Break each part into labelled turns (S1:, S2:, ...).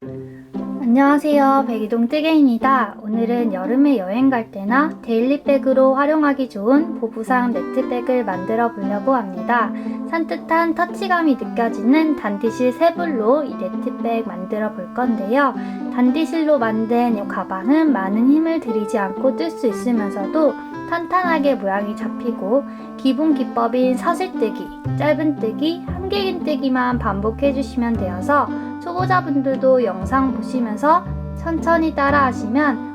S1: 안녕하세요. 백이동 뜨개입니다. 오늘은 여름에 여행 갈 때나 데일리백으로 활용하기 좋은 보부상 네트백을 만들어 보려고 합니다. 산뜻한 터치감이 느껴지는 단디실 세불로 이 네트백 만들어 볼 건데요. 단디실로 만든 이 가방은 많은 힘을 들이지 않고 뜰 수 있으면서도 탄탄하게 모양이 잡히고 기본 기법인 사슬뜨기, 짧은뜨기, 한길긴뜨기만 반복해 주시면 되어서 초보자분들도 영상 보시면서 천천히 따라 하시면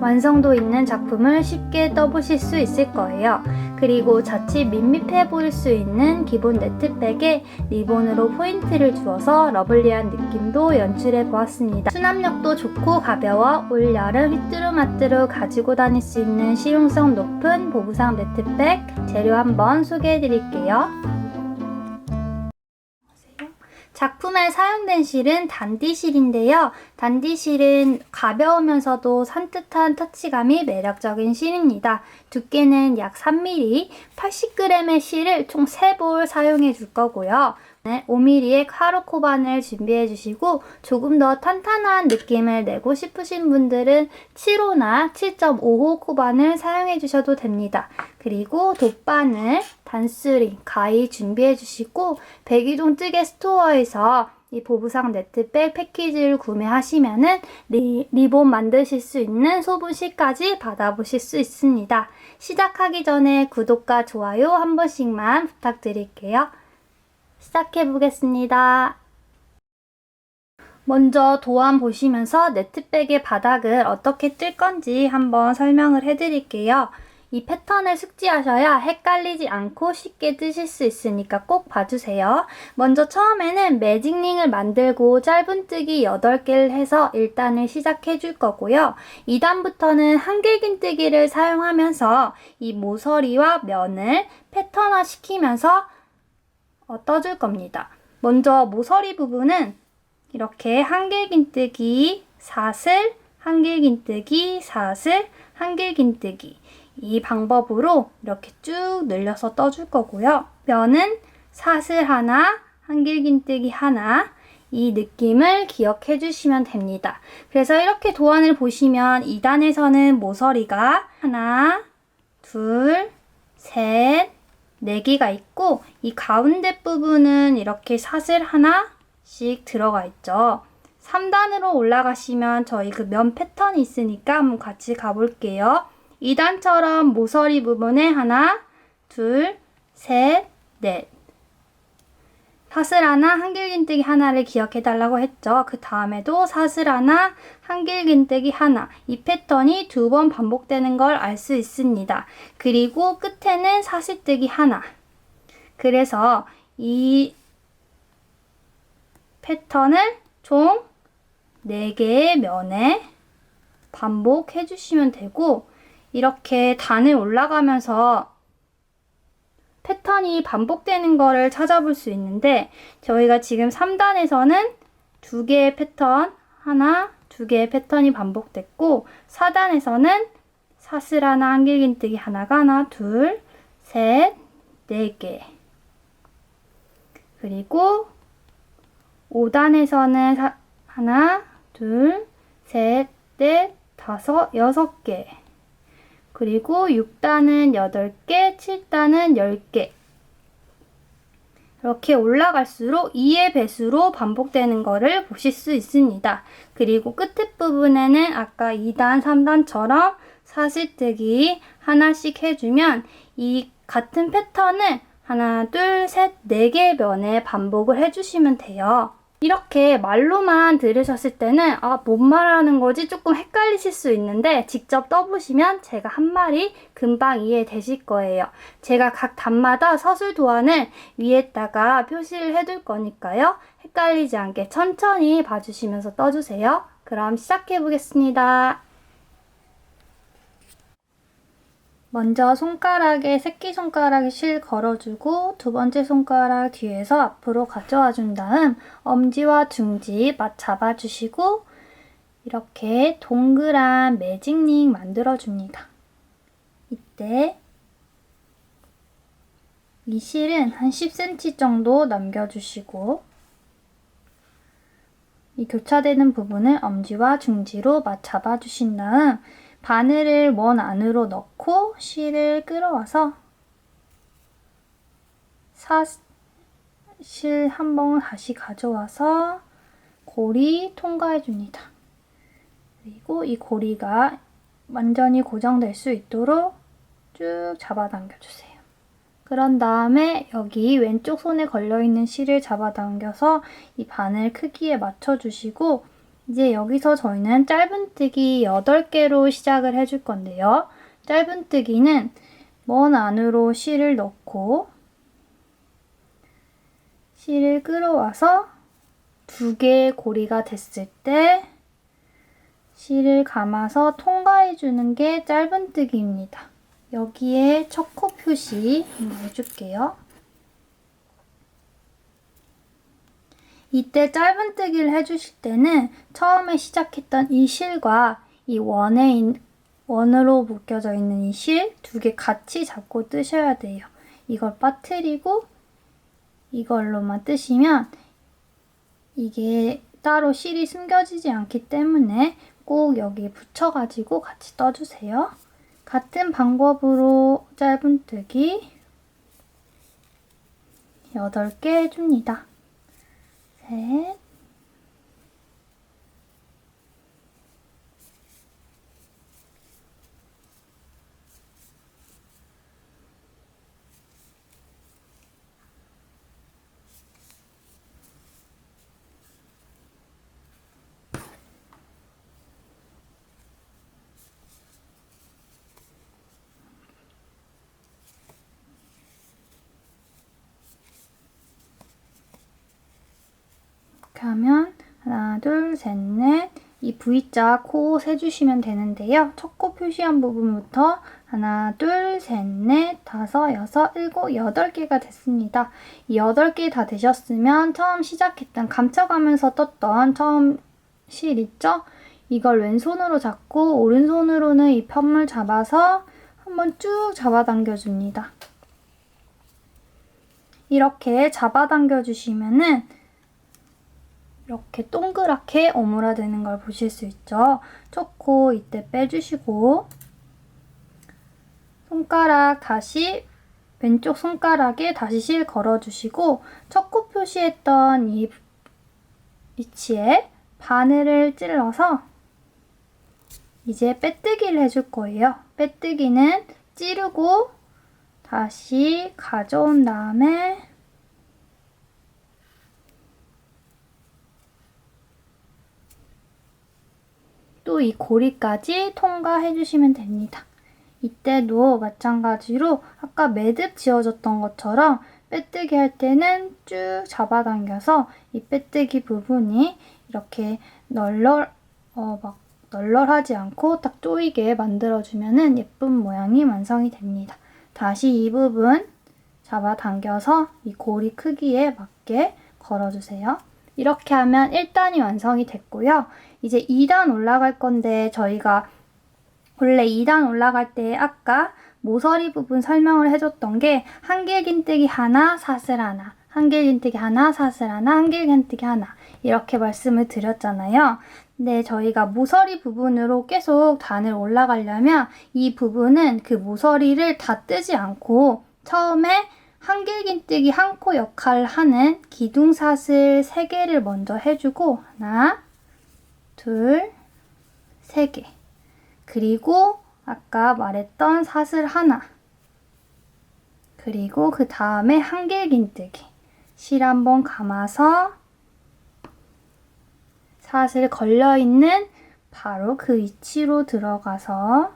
S1: 완성도 있는 작품을 쉽게 떠보실 수 있을 거예요. 그리고 자칫 밋밋해 보일 수 있는 기본 네트백에 리본으로 포인트를 주어서 러블리한 느낌도 연출해 보았습니다. 수납력도 좋고 가벼워 올여름 휘뚜루마뚜루 가지고 다닐 수 있는 실용성 높은 보부상 네트백 재료 한번 소개해 드릴게요. 작품에 사용된 실은 단디실인데요. 단디실은 가벼우면서도 산뜻한 터치감이 매력적인 실입니다. 두께는 약 3mm, 80g의 실을 총 3볼 사용해 줄 거고요. 5mm의 카로 코반을 준비해 주시고 조금 더 탄탄한 느낌을 내고 싶으신 분들은 7호나 7.5호 코반을 사용해 주셔도 됩니다. 그리고 돗바늘, 단스링, 가위 준비해 주시고 백이동 뜨개 스토어에서 이 보부상 네트백 패키지를 구매하시면은 리본 만드실 수 있는 소분실까지 받아보실 수 있습니다. 시작하기 전에 구독과 좋아요 한 번씩만 부탁드릴게요. 시작해 보겠습니다. 먼저 도안 보시면서 네트백의 바닥을 어떻게 뜰 건지 한번 설명을 해드릴게요. 이 패턴을 숙지하셔야 헷갈리지 않고 쉽게 뜨실 수 있으니까 꼭 봐주세요. 먼저 처음에는 매직링을 만들고 짧은뜨기 8개를 해서 1단을 시작해 줄 거고요. 2단부터는 한길긴뜨기를 사용하면서 이 모서리와 면을 패턴화 시키면서 떠줄 겁니다. 먼저 모서리 부분은 이렇게 한길긴뜨기, 사슬, 한길긴뜨기, 사슬, 한길긴뜨기 이 방법으로 이렇게 쭉 늘려서 떠줄 거고요. 면은 사슬 하나, 한길긴뜨기 하나 이 느낌을 기억해 주시면 됩니다. 그래서 이렇게 도안을 보시면 2단에서는 모서리가 하나, 둘, 셋, 4개가 있고 이 가운데 부분은 이렇게 사슬 하나씩 들어가 있죠. 3단으로 올라가시면 저희 그 면 패턴이 있으니까 한번 같이 가볼게요. 2단처럼 모서리 부분에 하나, 둘, 셋, 넷 사슬 하나, 한길긴뜨기 하나를 기억해 달라고 했죠. 그 다음에도 사슬 하나, 한길긴뜨기 하나 이 패턴이 2번 반복되는 걸 알 수 있습니다. 그리고 끝에는 사슬뜨기 하나 그래서 이 패턴을 총 4개의 면에 반복해 주시면 되고 이렇게 단을 올라가면서 패턴이 반복되는 거를 찾아볼 수 있는데 저희가 지금 3단에서는 2개의 패턴 하나, 2개의 패턴이 반복됐고 4단에서는 사슬 하나, 한길긴뜨기 하나가 하나, 둘, 셋, 4개 그리고 5단에서는 하나, 둘, 셋, 넷, 다섯, 6개 그리고 6단은 8개, 7단은 10개 이렇게 올라갈수록 2의 배수로 반복되는 거를 보실 수 있습니다. 그리고 끝에 부분에는 아까 2단, 3단처럼 사슬뜨기 하나씩 해주면 이 같은 패턴을 하나, 둘, 셋, 4개의 면에 반복을 해주시면 돼요. 이렇게 말로만 들으셨을 때는 뭔 말하는 거지 조금 헷갈리실 수 있는데 직접 떠보시면 제가 한 말이 금방 이해되실 거예요. 제가 각 단마다 서술 도안을 위에다가 표시를 해둘 거니까요. 헷갈리지 않게 천천히 봐주시면서 떠주세요. 그럼 시작해 보겠습니다. 먼저 손가락에 새끼손가락에 실 걸어주고 두 번째 손가락 뒤에서 앞으로 가져와 준 다음 엄지와 중지 맞 잡아주시고 이렇게 동그란 매직링 만들어줍니다. 이때 이 실은 한 10cm 정도 남겨주시고 이 교차되는 부분을 엄지와 중지로 잡아주신 다음 바늘을 원 안으로 넣고 실을 끌어와서 실 한 번 다시 가져와서 고리 통과해줍니다. 그리고 이 고리가 완전히 고정될 수 있도록 쭉 잡아당겨주세요. 그런 다음에 여기 왼쪽 손에 걸려있는 실을 잡아당겨서 이 바늘 크기에 맞춰주시고 이제 여기서 저희는 짧은뜨기 8개로 시작을 해줄 건데요. 짧은뜨기는 먼 안으로 실을 넣고 실을 끌어와서 2개의 고리가 됐을 때 실을 감아서 통과해주는 게 짧은뜨기입니다. 여기에 첫 코 표시 한번 해줄게요. 이때 짧은뜨기를 해주실 때는 처음에 시작했던 이 실과 이 원으로 묶여져 있는 이 실 2개 같이 잡고 뜨셔야 돼요. 이걸 빠뜨리고 이걸로만 뜨시면 이게 따로 실이 숨겨지지 않기 때문에 꼭 여기에 붙여가지고 같이 떠주세요. 같은 방법으로 짧은뜨기 8개 해줍니다. 셋, 이렇게 하면 하나, 둘, 셋, 넷 이 V자 코 세주시면 되는데요. 첫 코 표시한 부분부터 하나, 둘, 셋, 넷, 다섯, 여섯, 일곱, 8개가 됐습니다. 이 8개 다 되셨으면 처음 시작했던 감춰가면서 떴던 처음 실 있죠? 이걸 왼손으로 잡고 오른손으로는 이 편물 잡아서 한번 쭉 잡아당겨줍니다. 이렇게 잡아당겨주시면은 이렇게 동그랗게 오므라드는 걸 보실 수 있죠. 첫 코 이때 빼주시고 손가락 다시 왼쪽 손가락에 다시 실 걸어주시고 첫 코 표시했던 이 위치에 바늘을 찔러서 이제 빼뜨기를 해줄 거예요. 빼뜨기는 찌르고 다시 가져온 다음에 또 이 고리까지 통과해 주시면 됩니다. 이때도 마찬가지로 아까 매듭 지어줬던 것처럼 빼뜨기 할 때는 쭉 잡아당겨서 이 빼뜨기 부분이 이렇게 널널하지 않고 딱 조이게 만들어주면 예쁜 모양이 완성이 됩니다. 다시 이 부분 잡아당겨서 이 고리 크기에 맞게 걸어주세요. 이렇게 하면 1단이 완성이 됐고요. 이제 2단 올라갈 건데 저희가 원래 2단 올라갈 때 아까 모서리 부분 설명을 해줬던 게 한길긴뜨기 하나, 사슬 하나, 한길긴뜨기 하나, 사슬 하나, 한길긴뜨기 하나 이렇게 말씀을 드렸잖아요. 근데 저희가 모서리 부분으로 계속 단을 올라가려면 이 부분은 그 모서리를 다 뜨지 않고 처음에 한길긴뜨기 한 코 역할을 하는 기둥사슬 3개를 먼저 해주고 하나, 둘, 3개 그리고 아까 말했던 사슬 하나 그리고 그 다음에 한길긴뜨기 실 한번 감아서 사슬 걸려있는 바로 그 위치로 들어가서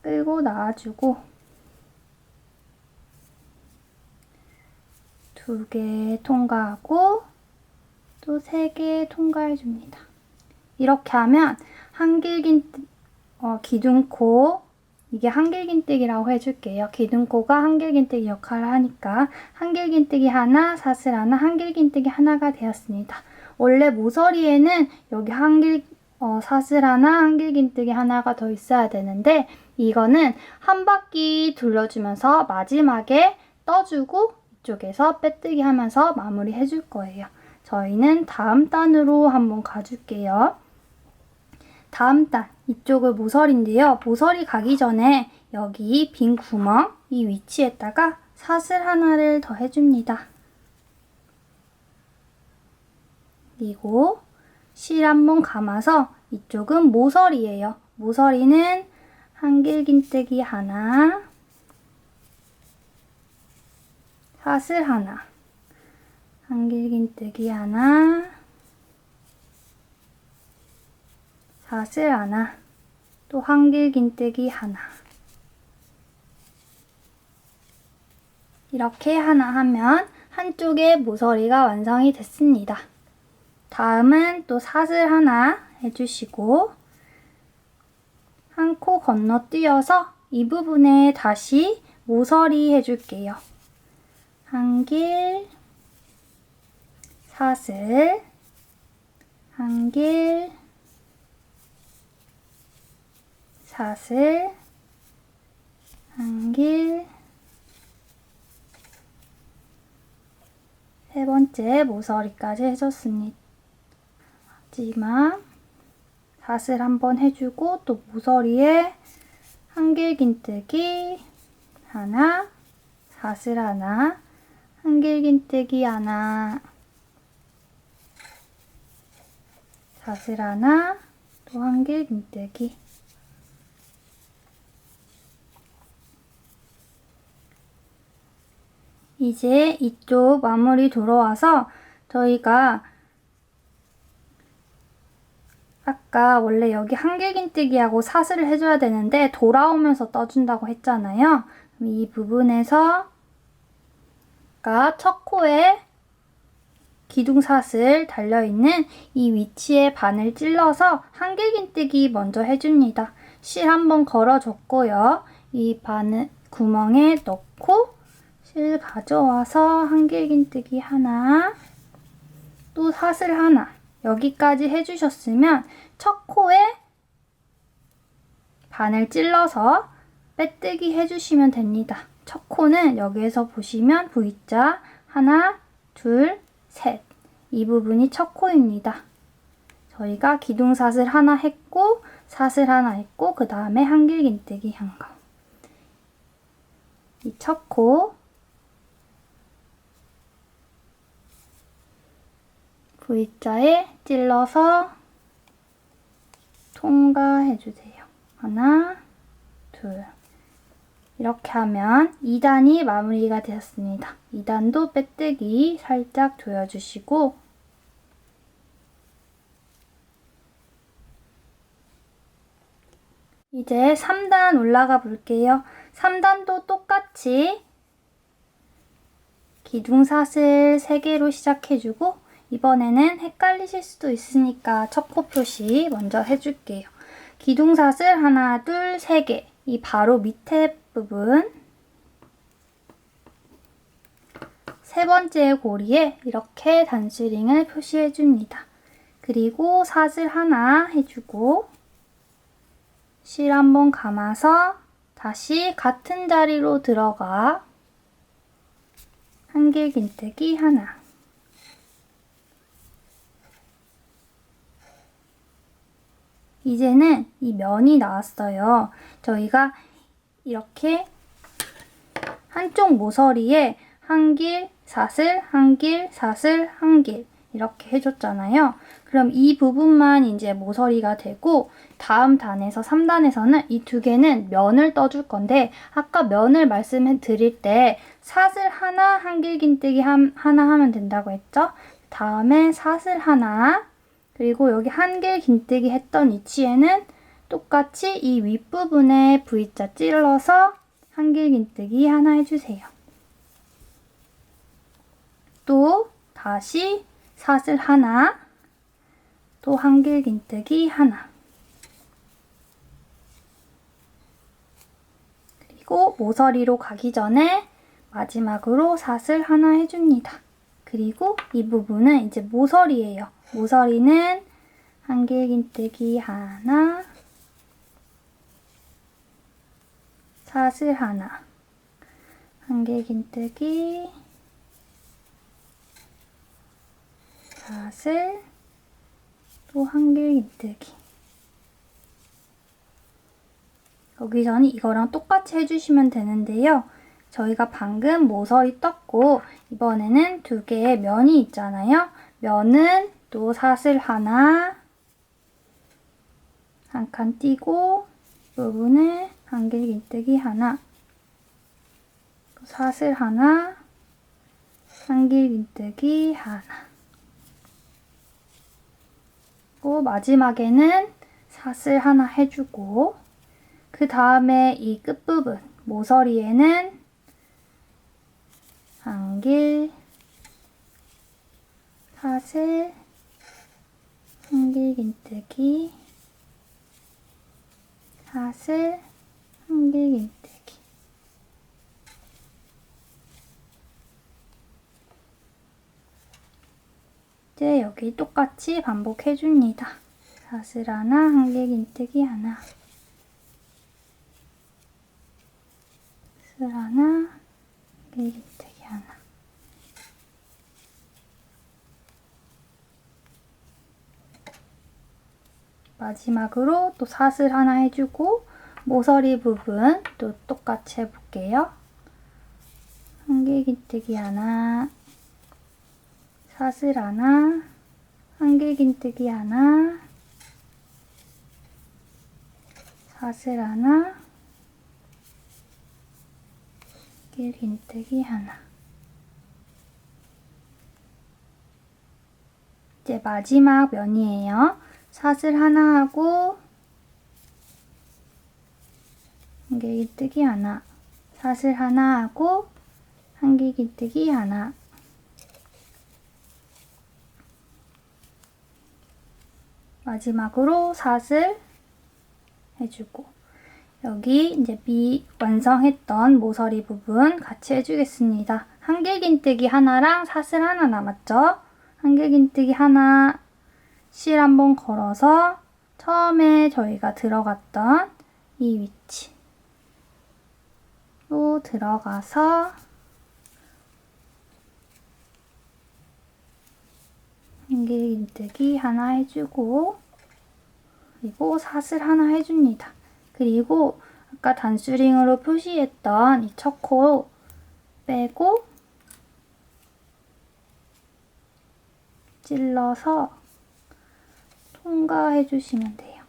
S1: 끌고 나와주고 2개 통과하고 또 3개 통과해줍니다. 이렇게 하면 기둥코 이게 한길긴뜨기라고 해줄게요. 기둥코가 한길긴뜨기 역할을 하니까 한길긴뜨기 하나, 사슬 하나, 한길긴뜨기 하나가 되었습니다. 원래 모서리에는 여기 사슬 하나, 한길긴뜨기 하나가 더 있어야 되는데 이거는 한 바퀴 둘러주면서 마지막에 떠주고 이쪽에서 빼뜨기 하면서 마무리 해줄 거예요. 저희는 다음 단으로 한번 가줄게요. 다음 단, 이쪽은 모서리인데요. 모서리 가기 전에 여기 빈 구멍, 이 위치에다가 사슬 하나를 더 해줍니다. 그리고 실 한번 감아서 이쪽은 모서리예요. 모서리는 한길긴뜨기 하나, 사슬 하나, 한길긴뜨기 하나, 사슬 하나, 또 한길긴뜨기 하나. 이렇게 하나 하면 한쪽의 모서리가 완성이 됐습니다. 다음은 또 사슬 하나 해주시고 한 코 건너뛰어서 이 부분에 다시 모서리 해줄게요. 한길, 사슬, 한길, 사슬, 한길, 세 번째 모서리까지 해줬습니다. 마지막 사슬 한번 해주고 또 모서리에 한길긴뜨기 하나, 사슬 하나, 한길긴뜨기 하나, 사슬 하나, 또 한길긴뜨기. 이제 이쪽 마무리 들어와서 저희가 아까 원래 여기 한길긴뜨기하고 사슬을 해줘야 되는데 돌아오면서 떠준다고 했잖아요. 이 부분에서 아까 첫 코에 기둥사슬 달려있는 이 위치에 바늘 찔러서 한길긴뜨기 먼저 해줍니다. 실 한번 걸어줬고요. 이 바늘 구멍에 넣고 실 가져와서 한길긴뜨기 하나, 또 사슬 하나. 여기까지 해주셨으면 첫 코에 바늘 찔러서 빼뜨기 해주시면 됩니다. 첫 코는 여기에서 보시면 V자 하나, 둘, 셋. 이 부분이 첫 코입니다. 저희가 기둥사슬 하나 했고 사슬 하나 했고 그 다음에 한길긴뜨기 한 거. 이 첫 코 V자에 찔러서 통과해주세요. 하나, 둘. 이렇게 하면 2단이 마무리가 되었습니다. 2단도 빼뜨기 살짝 조여주시고 이제 3단 올라가 볼게요. 3단도 똑같이 기둥사슬 3개로 시작해주고 이번에는 헷갈리실 수도 있으니까 첫 코 표시 먼저 해줄게요. 기둥사슬 하나, 둘, 3개. 이 바로 밑에 부분 세 번째 고리에 이렇게 단스링을 표시해줍니다. 그리고 사슬 하나 해주고 실 한번 감아서 다시 같은 자리로 들어가 한길긴뜨기 하나. 이제는 이 면이 나왔어요. 저희가 이렇게 한쪽 모서리에 한길, 사슬, 한길, 사슬, 한길 이렇게 해줬잖아요. 그럼 이 부분만 이제 모서리가 되고 다음 단에서 3단에서는 이 두 개는 면을 떠줄 건데 아까 면을 말씀해 드릴 때 사슬 하나, 한길긴뜨기 하나 하면 된다고 했죠? 다음에 사슬 하나 그리고 여기 한길긴뜨기 했던 위치에는 똑같이 이 윗부분에 V자 찔러서 한길긴뜨기 하나 해주세요. 또 다시 사슬 하나, 또 한길긴뜨기 하나. 그리고 모서리로 가기 전에 마지막으로 사슬 하나 해줍니다. 그리고 이 부분은 이제 모서리예요. 모서리는 한길긴뜨기 하나, 사슬 하나, 한길긴뜨기, 사슬, 또 한길긴뜨기. 여기서는 이거랑 똑같이 해주시면 되는데요. 저희가 방금 모서리 떴고 이번에는 두 개의 면이 있잖아요. 면은 또 사슬 하나, 한 칸 띄고 부분에 한길긴뜨기 하나, 또 사슬 하나, 한길긴뜨기 하나. 또 마지막에는 사슬 하나 해주고 그 다음에 이 끝부분 모서리에는 한길, 사슬, 한길긴뜨기, 사슬, 한길긴뜨기. 이제 여기 똑같이 반복해줍니다. 사슬 하나, 한길긴뜨기 하나, 사슬 하나, 한길긴뜨기 하나. 마지막으로 또 사슬 하나 해주고 모서리 부분 또 똑같이 해볼게요. 한길긴뜨기 하나, 사슬 하나, 한길긴뜨기 하나, 사슬 하나, 한길긴뜨기 하나. 이제 마지막 면이에요. 사슬 하나 하고 한길긴뜨기 하나, 사슬 하나 하고 한길긴뜨기 하나. 마지막으로 사슬 해주고 여기 이제 완성했던 모서리 부분 같이 해주겠습니다. 한길긴뜨기 하나랑 사슬 하나 남았죠? 한길긴뜨기 하나, 실 한번 걸어서 처음에 저희가 들어갔던 이 위치로 들어가서 한길긴뜨기 하나 해주고 그리고 사슬 하나 해줍니다. 그리고 아까 단수링으로 표시했던 이 첫 코 빼고 찔러서 통과해 주시면 돼요.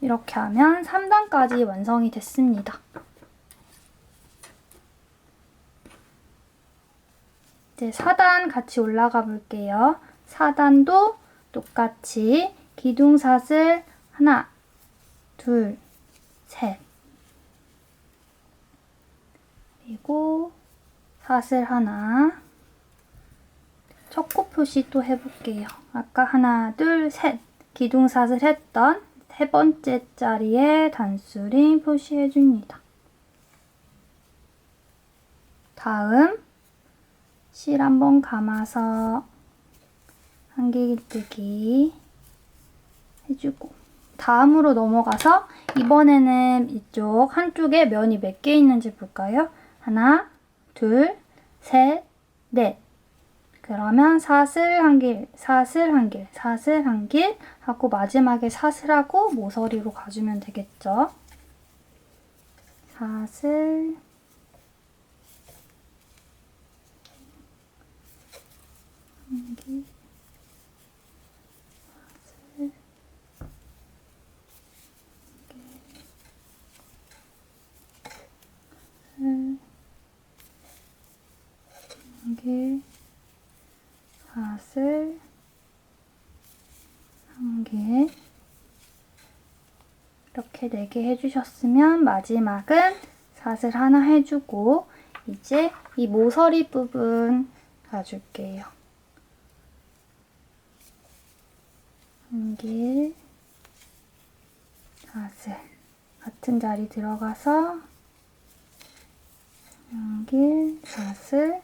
S1: 이렇게 하면 3단까지 완성이 됐습니다. 이제 4단 같이 올라가 볼게요. 4단도 똑같이 기둥사슬 하나, 둘, 셋. 그리고 사슬 하나. 첫 코 표시 또 해볼게요. 아까 하나, 둘, 셋. 기둥사슬 했던 세 번째 자리에 단수링 표시해줍니다. 다음 실 한번 감아서 한길긴뜨기 해주고 다음으로 넘어가서 이번에는 이쪽 한쪽에 면이 몇 개 있는지 볼까요? 하나, 둘, 셋, 넷. 그러면 사슬 한 길, 사슬 한 길, 사슬 한 길 하고 마지막에 사슬하고 모서리로 가주면 되겠죠? 사슬 한 길, 사슬 한 길, 사슬 한 개. 이렇게 4개 해주셨으면 마지막은 사슬 하나 해주고 이제 이 모서리 부분 가줄게요. 한 길, 사슬 같은 자리 들어가서 한 길, 사슬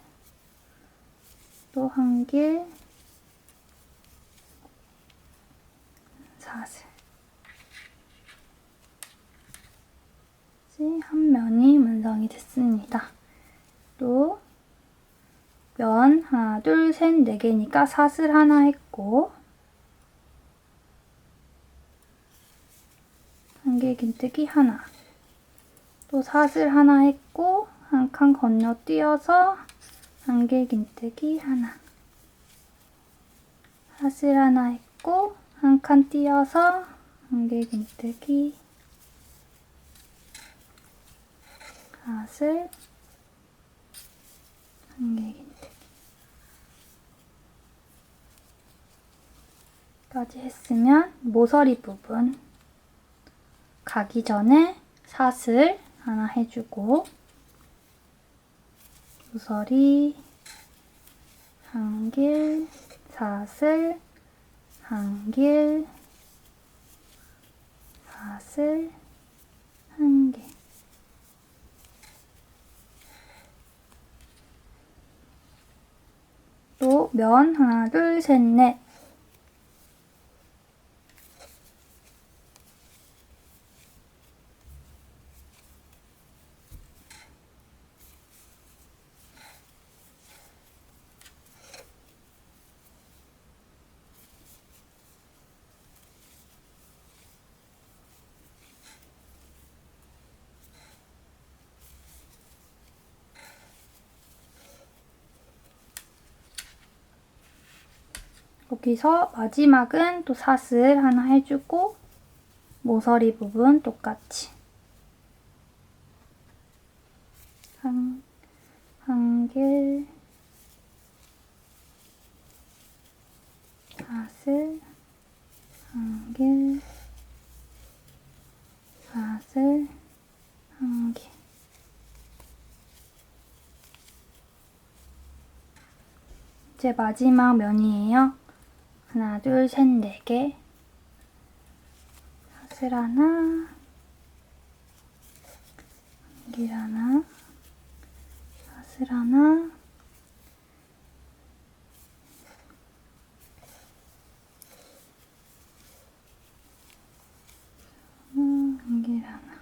S1: 또 한 길, 사슬. 한 면이 완성이 됐습니다. 또 면 하나, 둘, 셋, 네 개니까 사슬 하나 했고, 한길긴뜨기 하나, 또 사슬 하나 했고, 한 칸 건너뛰어서 한길긴뜨기 하나, 사슬 하나 했고, 한 칸 띄어서 한길긴뜨기, 사슬, 한길긴뜨기 까지 했으면 모서리 부분 가기 전에 사슬 하나 해주고, 모서리 한길, 사슬, 한길, 사슬, 한길. 또 면 하나, 둘, 셋, 넷. 여기서 마지막은 또 사슬 하나 해주고, 모서리 부분 똑같이 한길, 사슬, 한길, 사슬, 한길. 이제 마지막 면이에요. 하나, 둘, 셋, 네 개. 사슬 하나, 한길 하나, 사슬 하나, 한길 하나.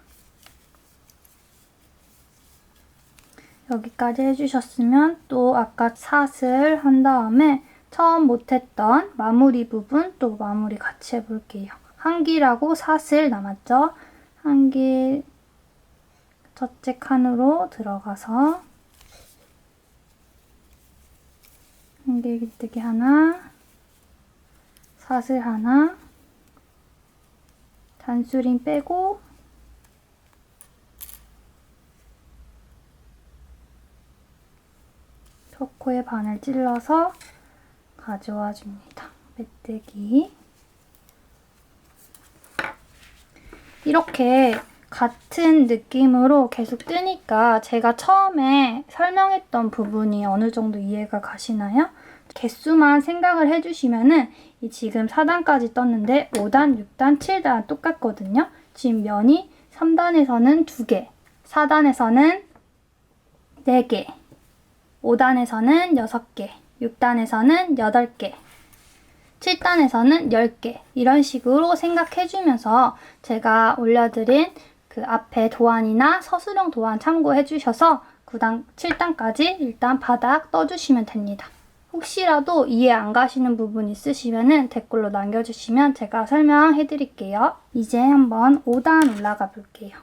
S1: 여기까지 해주셨으면 또 아까 사슬 한 다음에 처음 못했던 마무리 부분 또 마무리 같이 해볼게요. 한길하고 사슬 남았죠? 한길 첫째 칸으로 들어가서 한길긴뜨기 하나, 사슬 하나, 단수링 빼고 초코의 반을 찔러서 가져와 줍니다. 메뜨기. 이렇게 같은 느낌으로 계속 뜨니까 제가 처음에 설명했던 부분이 어느 정도 이해가 가시나요? 개수만 생각을 해주시면은 이 지금 4단까지 떴는데 5단, 6단, 7단 똑같거든요. 지금 면이 3단에서는 2개, 4단에서는 4개, 5단에서는 6개, 6단에서는 8개, 7단에서는 10개 이런 식으로 생각해주면서 제가 올려드린 그 앞에 도안이나 서술형 도안 참고해주셔서 9단, 7단까지 일단 바닥 떠주시면 됩니다. 혹시라도 이해 안 가시는 부분 있으시면 댓글로 남겨주시면 제가 설명해드릴게요. 이제 한번 5단 올라가 볼게요.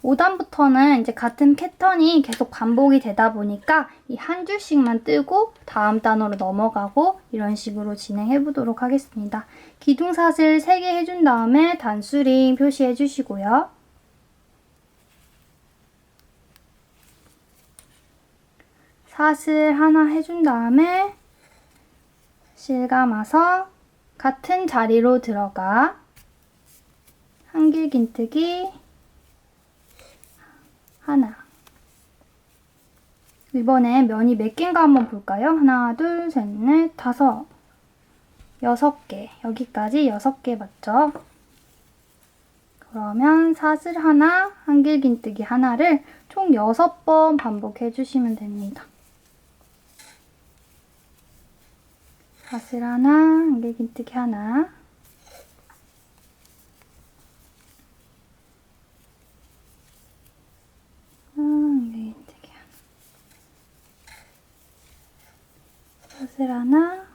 S1: 5단부터는 이제 같은 패턴이 계속 반복이 되다 보니까 이 한 줄씩만 뜨고 다음 단으로 넘어가고 이런 식으로 진행해 보도록 하겠습니다. 기둥사슬 3개 해준 다음에 단수링 표시해 주시고요. 사슬 하나 해준 다음에 실감아서 같은 자리로 들어가 한길긴뜨기 하나. 이번에 면이 몇 개인가 한번 볼까요? 하나, 둘, 셋, 넷, 다섯, 6개. 여기까지 6개 맞죠? 그러면 사슬 하나, 한길긴뜨기 하나를 총 6번 반복해 주시면 됩니다. 사슬 하나, 한길긴뜨기 하나, 한길긴뜨기 사슬 하나,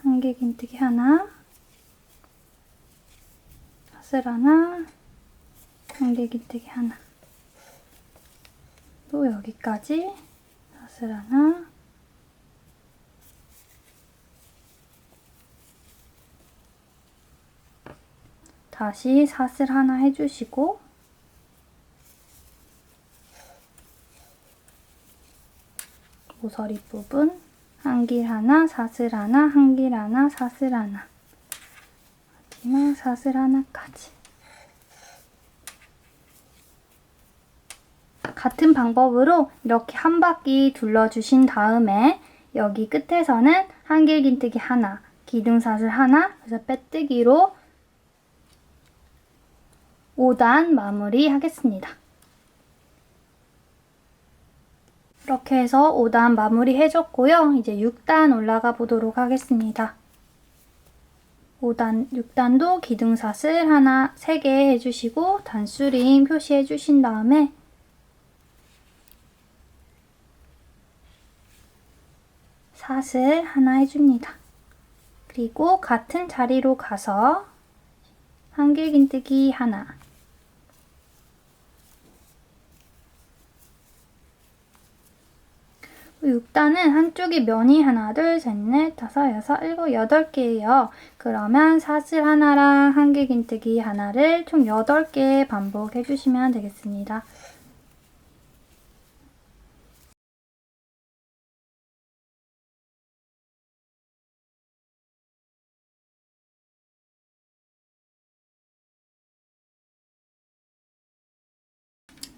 S1: 한길긴뜨기 하나, 사슬 하나, 한길긴뜨기 하나. 또 여기까지 사슬 하나, 다시 사슬 하나 해주시고 모서리 부분 한길 하나, 사슬 하나, 한길 하나, 사슬 하나, 마지막 사슬 하나까지. 같은 방법으로 이렇게 한 바퀴 둘러주신 다음에 여기 끝에서는 한길긴뜨기 하나, 기둥사슬 하나, 그래서 빼뜨기로 5단 마무리 하겠습니다. 이렇게 해서 5단 마무리 해줬고요. 이제 6단 올라가 보도록 하겠습니다. 5단, 6단도 기둥사슬 하나 3개 해주시고 단수링 표시해 주신 다음에 사슬 하나 해줍니다. 그리고 같은 자리로 가서 한길긴뜨기 하나, 6단은 한쪽이 면이 하나, 둘, 셋, 넷, 다섯, 여섯, 일곱, 8개예요. 그러면 사슬 하나랑 한길긴뜨기 하나를 총 8개 반복해 주시면 되겠습니다.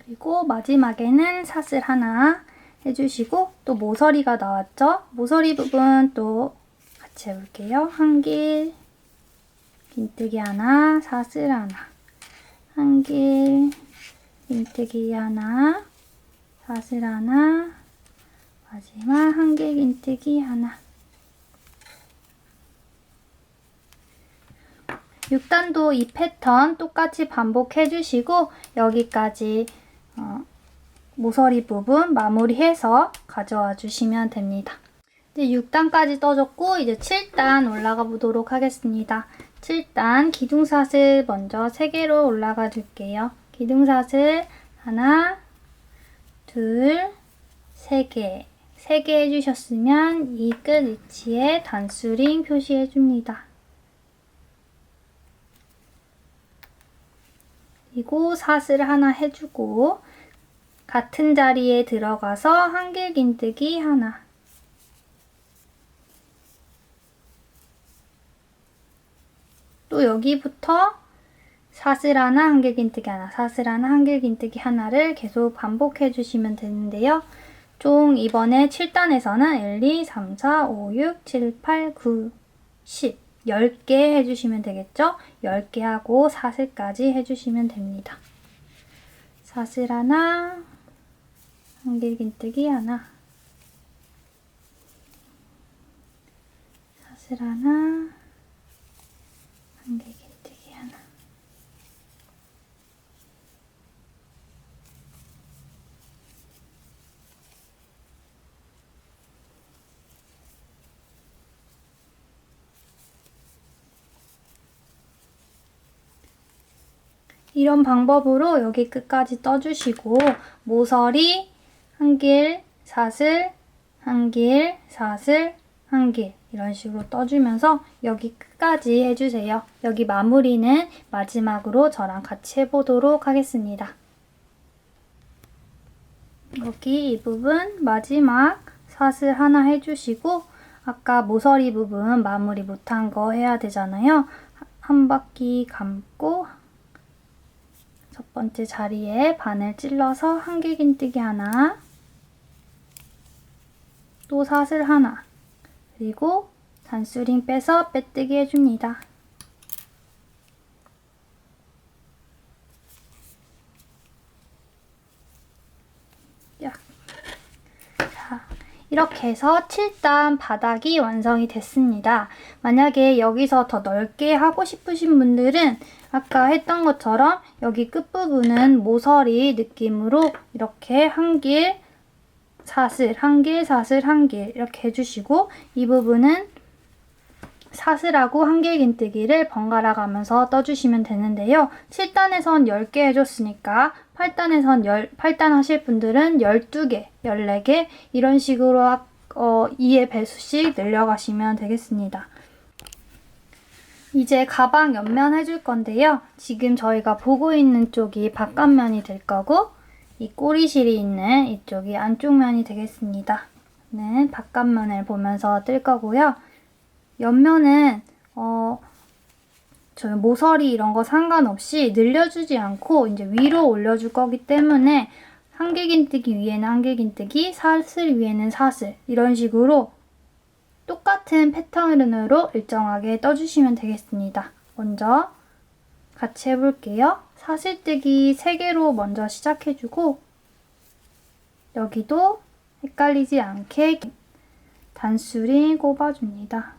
S1: 그리고 마지막에는 사슬 하나 해주시고 또 모서리가 나왔죠? 모서리 부분 또 같이 해볼게요. 한길 긴뜨기 하나, 사슬 하나, 한길 긴뜨기 하나, 사슬 하나, 마지막 한길 긴뜨기 하나. 6단도 이 패턴 똑같이 반복해주시고 여기까지 모서리 부분 마무리해서 가져와 주시면 됩니다. 이제 6단까지 떠줬고 이제 7단 올라가 보도록 하겠습니다. 7단 기둥사슬 먼저 3개로 올라가 줄게요. 기둥사슬 하나, 둘, 3개. 3개 해주셨으면 이 끝 위치에 단수링 표시해 줍니다. 그리고 사슬 하나 해주고 같은 자리에 들어가서 한길긴뜨기 하나, 또 여기부터 사슬 하나, 한길긴뜨기 하나, 사슬 하나, 한길긴뜨기 하나를 계속 반복해 주시면 되는데요. 총 이번에 7단에서는 1, 2, 3, 4, 5, 6, 7, 8, 9, 10 10개 해주시면 되겠죠? 10개 하고 사슬까지 해주시면 됩니다. 사슬 하나, 한길긴뜨기 하나, 사슬 하나, 한길긴뜨기 하나. 이런 방법으로 여기 끝까지 떠주시고 모서리 한길, 사슬, 한길, 사슬, 한길 이런 식으로 떠주면서 여기 끝까지 해주세요. 여기 마무리는 마지막으로 저랑 같이 해보도록 하겠습니다. 여기 이 부분 마지막 사슬 하나 해주시고 아까 모서리 부분 마무리 못한 거 해야 되잖아요. 한 바퀴 감고 첫 번째 자리에 바늘 찔러서 한길긴뜨기 하나, 또 사슬 하나, 그리고 단수링 빼서 빼뜨기 해줍니다. 자, 이렇게 해서 7단 바닥이 완성이 됐습니다. 만약에 여기서 더 넓게 하고 싶으신 분들은 아까 했던 것처럼 여기 끝부분은 모서리 느낌으로 이렇게 한길 사슬, 한길, 사슬, 한길 이렇게 해주시고 이 부분은 사슬하고 한길긴뜨기를 번갈아 가면서 떠주시면 되는데요. 7단에선 10개 해줬으니까 8단에선 8단 하실 분들은 12개, 14개 이런 식으로 2의 배수씩 늘려가시면 되겠습니다. 이제 가방 옆면 해줄 건데요. 지금 저희가 보고 있는 쪽이 바깥면이 될 거고 이 꼬리실이 있는 이쪽이 안쪽 면이 되겠습니다. 네, 바깥면을 보면서 뜰 거고요. 옆면은 저희 모서리 이런 거 상관없이 늘려주지 않고 이제 위로 올려줄 거기 때문에 한길긴뜨기 위에는 한길긴뜨기, 사슬 위에는 사슬 이런 식으로 똑같은 패턴으로 일정하게 떠주시면 되겠습니다. 먼저 같이 해볼게요. 사슬뜨기 3개로 먼저 시작해주고 여기도 헷갈리지 않게 단수링 꼽아줍니다.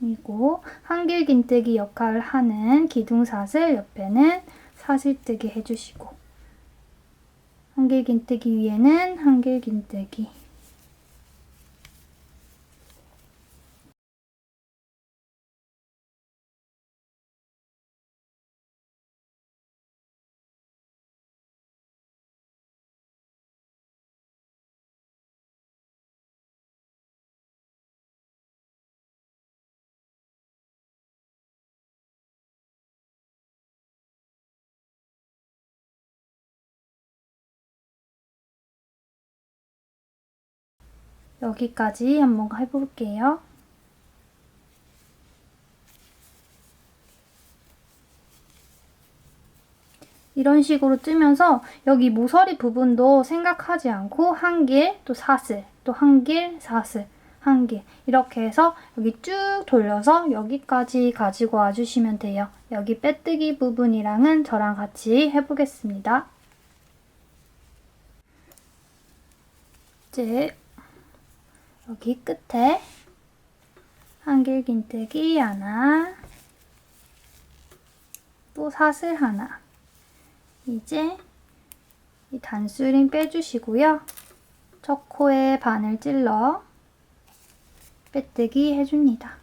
S1: 그리고 한길긴뜨기 역할을 하는 기둥사슬 옆에는 사슬뜨기 해주시고 한길긴뜨기 위에는 한길긴뜨기 여기까지 한번 해볼게요. 이런 식으로 뜨면서 여기 모서리 부분도 생각하지 않고 한길, 또 사슬, 또 한길, 사슬, 한길 이렇게 해서 여기 쭉 돌려서 여기까지 가지고 와주시면 돼요. 여기 빼뜨기 부분이랑은 저랑 같이 해보겠습니다. 이제 여기 끝에 한길긴뜨기 하나, 또 사슬 하나. 이제 이 단수링 빼주시고요. 첫 코에 바늘 찔러 빼뜨기 해줍니다.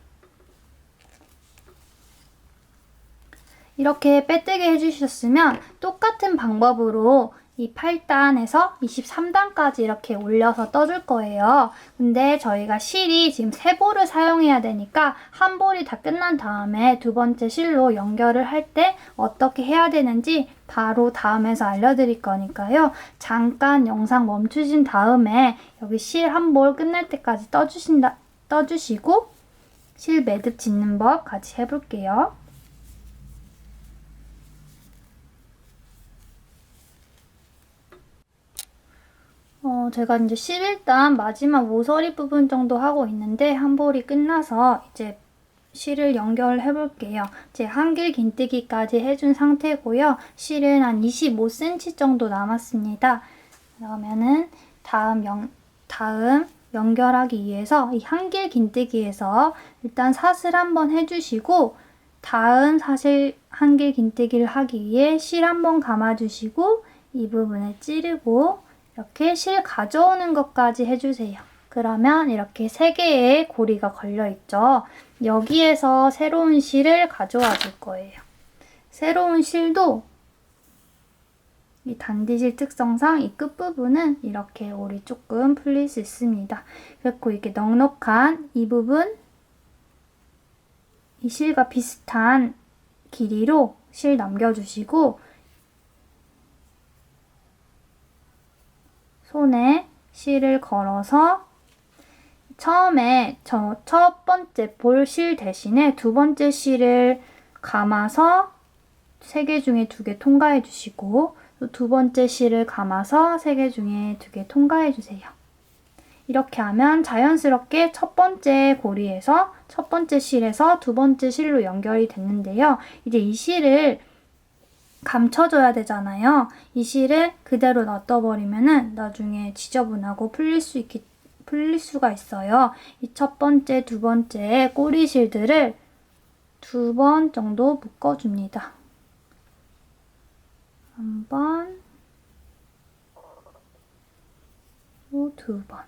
S1: 이렇게 빼뜨기 해주셨으면 똑같은 방법으로 이 8단에서 23단까지 이렇게 올려서 떠줄 거예요. 근데 저희가 실이 지금 3볼을 사용해야 되니까 한 볼이 다 끝난 다음에 두 번째 실로 연결을 할 때 어떻게 해야 되는지 바로 다음에서 알려드릴 거니까요. 잠깐 영상 멈추신 다음에 여기 실 한 볼 끝날 때까지 떠주시고 실 매듭 짓는 법 같이 해볼게요. 제가 이제 11단 마지막 모서리 부분 정도 하고 있는데 한 볼이 끝나서 이제 실을 연결해 볼게요. 이제 한길긴뜨기까지 해준 상태고요. 실은 한 25cm 정도 남았습니다. 그러면은 다음 연결하기 위해서 이 한길긴뜨기에서 일단 사슬 한번 해주시고 다음 사슬 한길긴뜨기를 하기 위해 실 한번 감아주시고 이 부분에 찌르고 이렇게 실 가져오는 것까지 해주세요. 그러면 이렇게 3개의 고리가 걸려있죠. 여기에서 새로운 실을 가져와 줄 거예요. 새로운 실도 이 단디실 특성상 이 끝부분은 이렇게 올이 조금 풀릴 수 있습니다. 그리고 이렇게 넉넉한 이 부분, 이 실과 비슷한 길이로 실 남겨주시고 손에 실을 걸어서 처음에 첫 번째 볼실 대신에 두 번째 실을 감아서 3개 중에 2개 통과해 주시고 또 두 번째 실을 감아서 3개 중에 2개 통과해 주세요. 이렇게 하면 자연스럽게 첫 번째 고리에서 첫 번째 실에서 두 번째 실로 연결이 됐는데요. 이제 이 실을 감춰줘야 되잖아요. 이 실을 그대로 놔둬버리면은 나중에 지저분하고 풀릴 수가 있어요. 이 첫 번째, 두 번째 꼬리실들을 2번 정도 묶어줍니다. 한 번, 2번.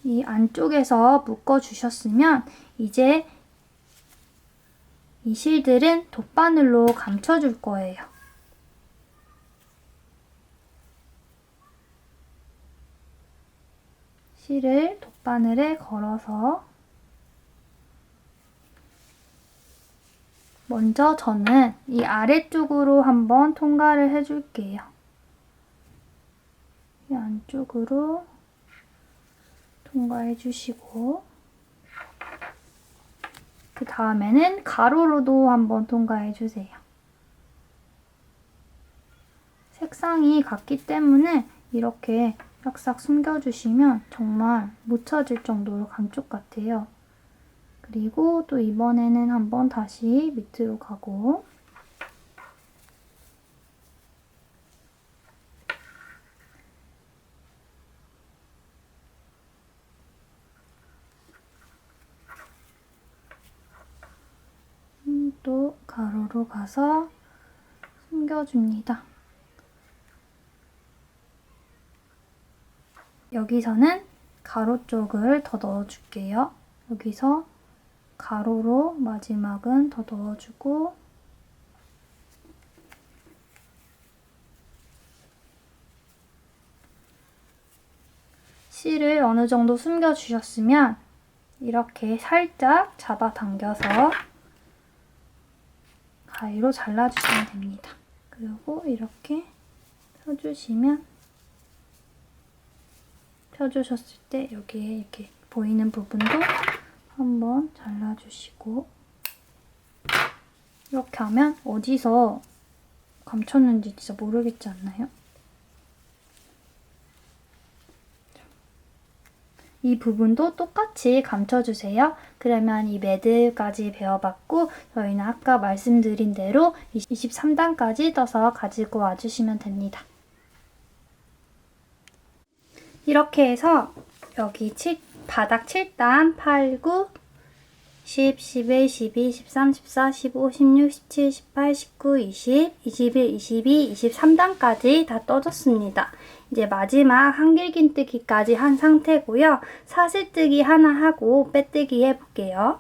S1: 이 안쪽에서 묶어주셨으면 이제 이 실들은 돗바늘로 감춰줄 거예요. 실을 돗바늘에 걸어서 먼저 저는 이 아래쪽으로 한번 통과를 해줄게요. 이 안쪽으로 통과해 주시고 그 다음에는 가로로도 한번 통과해 주세요. 색상이 같기 때문에 이렇게 싹싹 숨겨주시면 정말 못 찾을 정도로 감쪽 같아요. 그리고 또 이번에는 한번 다시 밑으로 가고 또 가로로 가서 숨겨줍니다. 여기서는 가로 쪽을 더 넣어줄게요. 여기서 가로로 마지막은 더 넣어주고 실을 어느 정도 숨겨주셨으면 이렇게 살짝 잡아당겨서 가위로 잘라주시면 됩니다. 그리고 이렇게 펴주셨을 때 여기에 이렇게 보이는 부분도 한번 잘라주시고 이렇게 하면 어디서 감췄는지 진짜 모르겠지 않나요? 이 부분도 똑같이 감춰주세요. 그러면 이 매듭까지 배워봤고 저희는 아까 말씀드린 대로 23단까지 떠서 가지고 와주시면 됩니다. 이렇게 해서 여기 바닥 7단 8, 9, 10, 11, 12, 13, 14, 15, 16, 17, 18, 19, 20, 21, 22, 23단까지 다 떠졌습니다. 이제 마지막 한길긴뜨기까지 한 상태고요. 사슬뜨기 하나 하고 빼뜨기 해볼게요.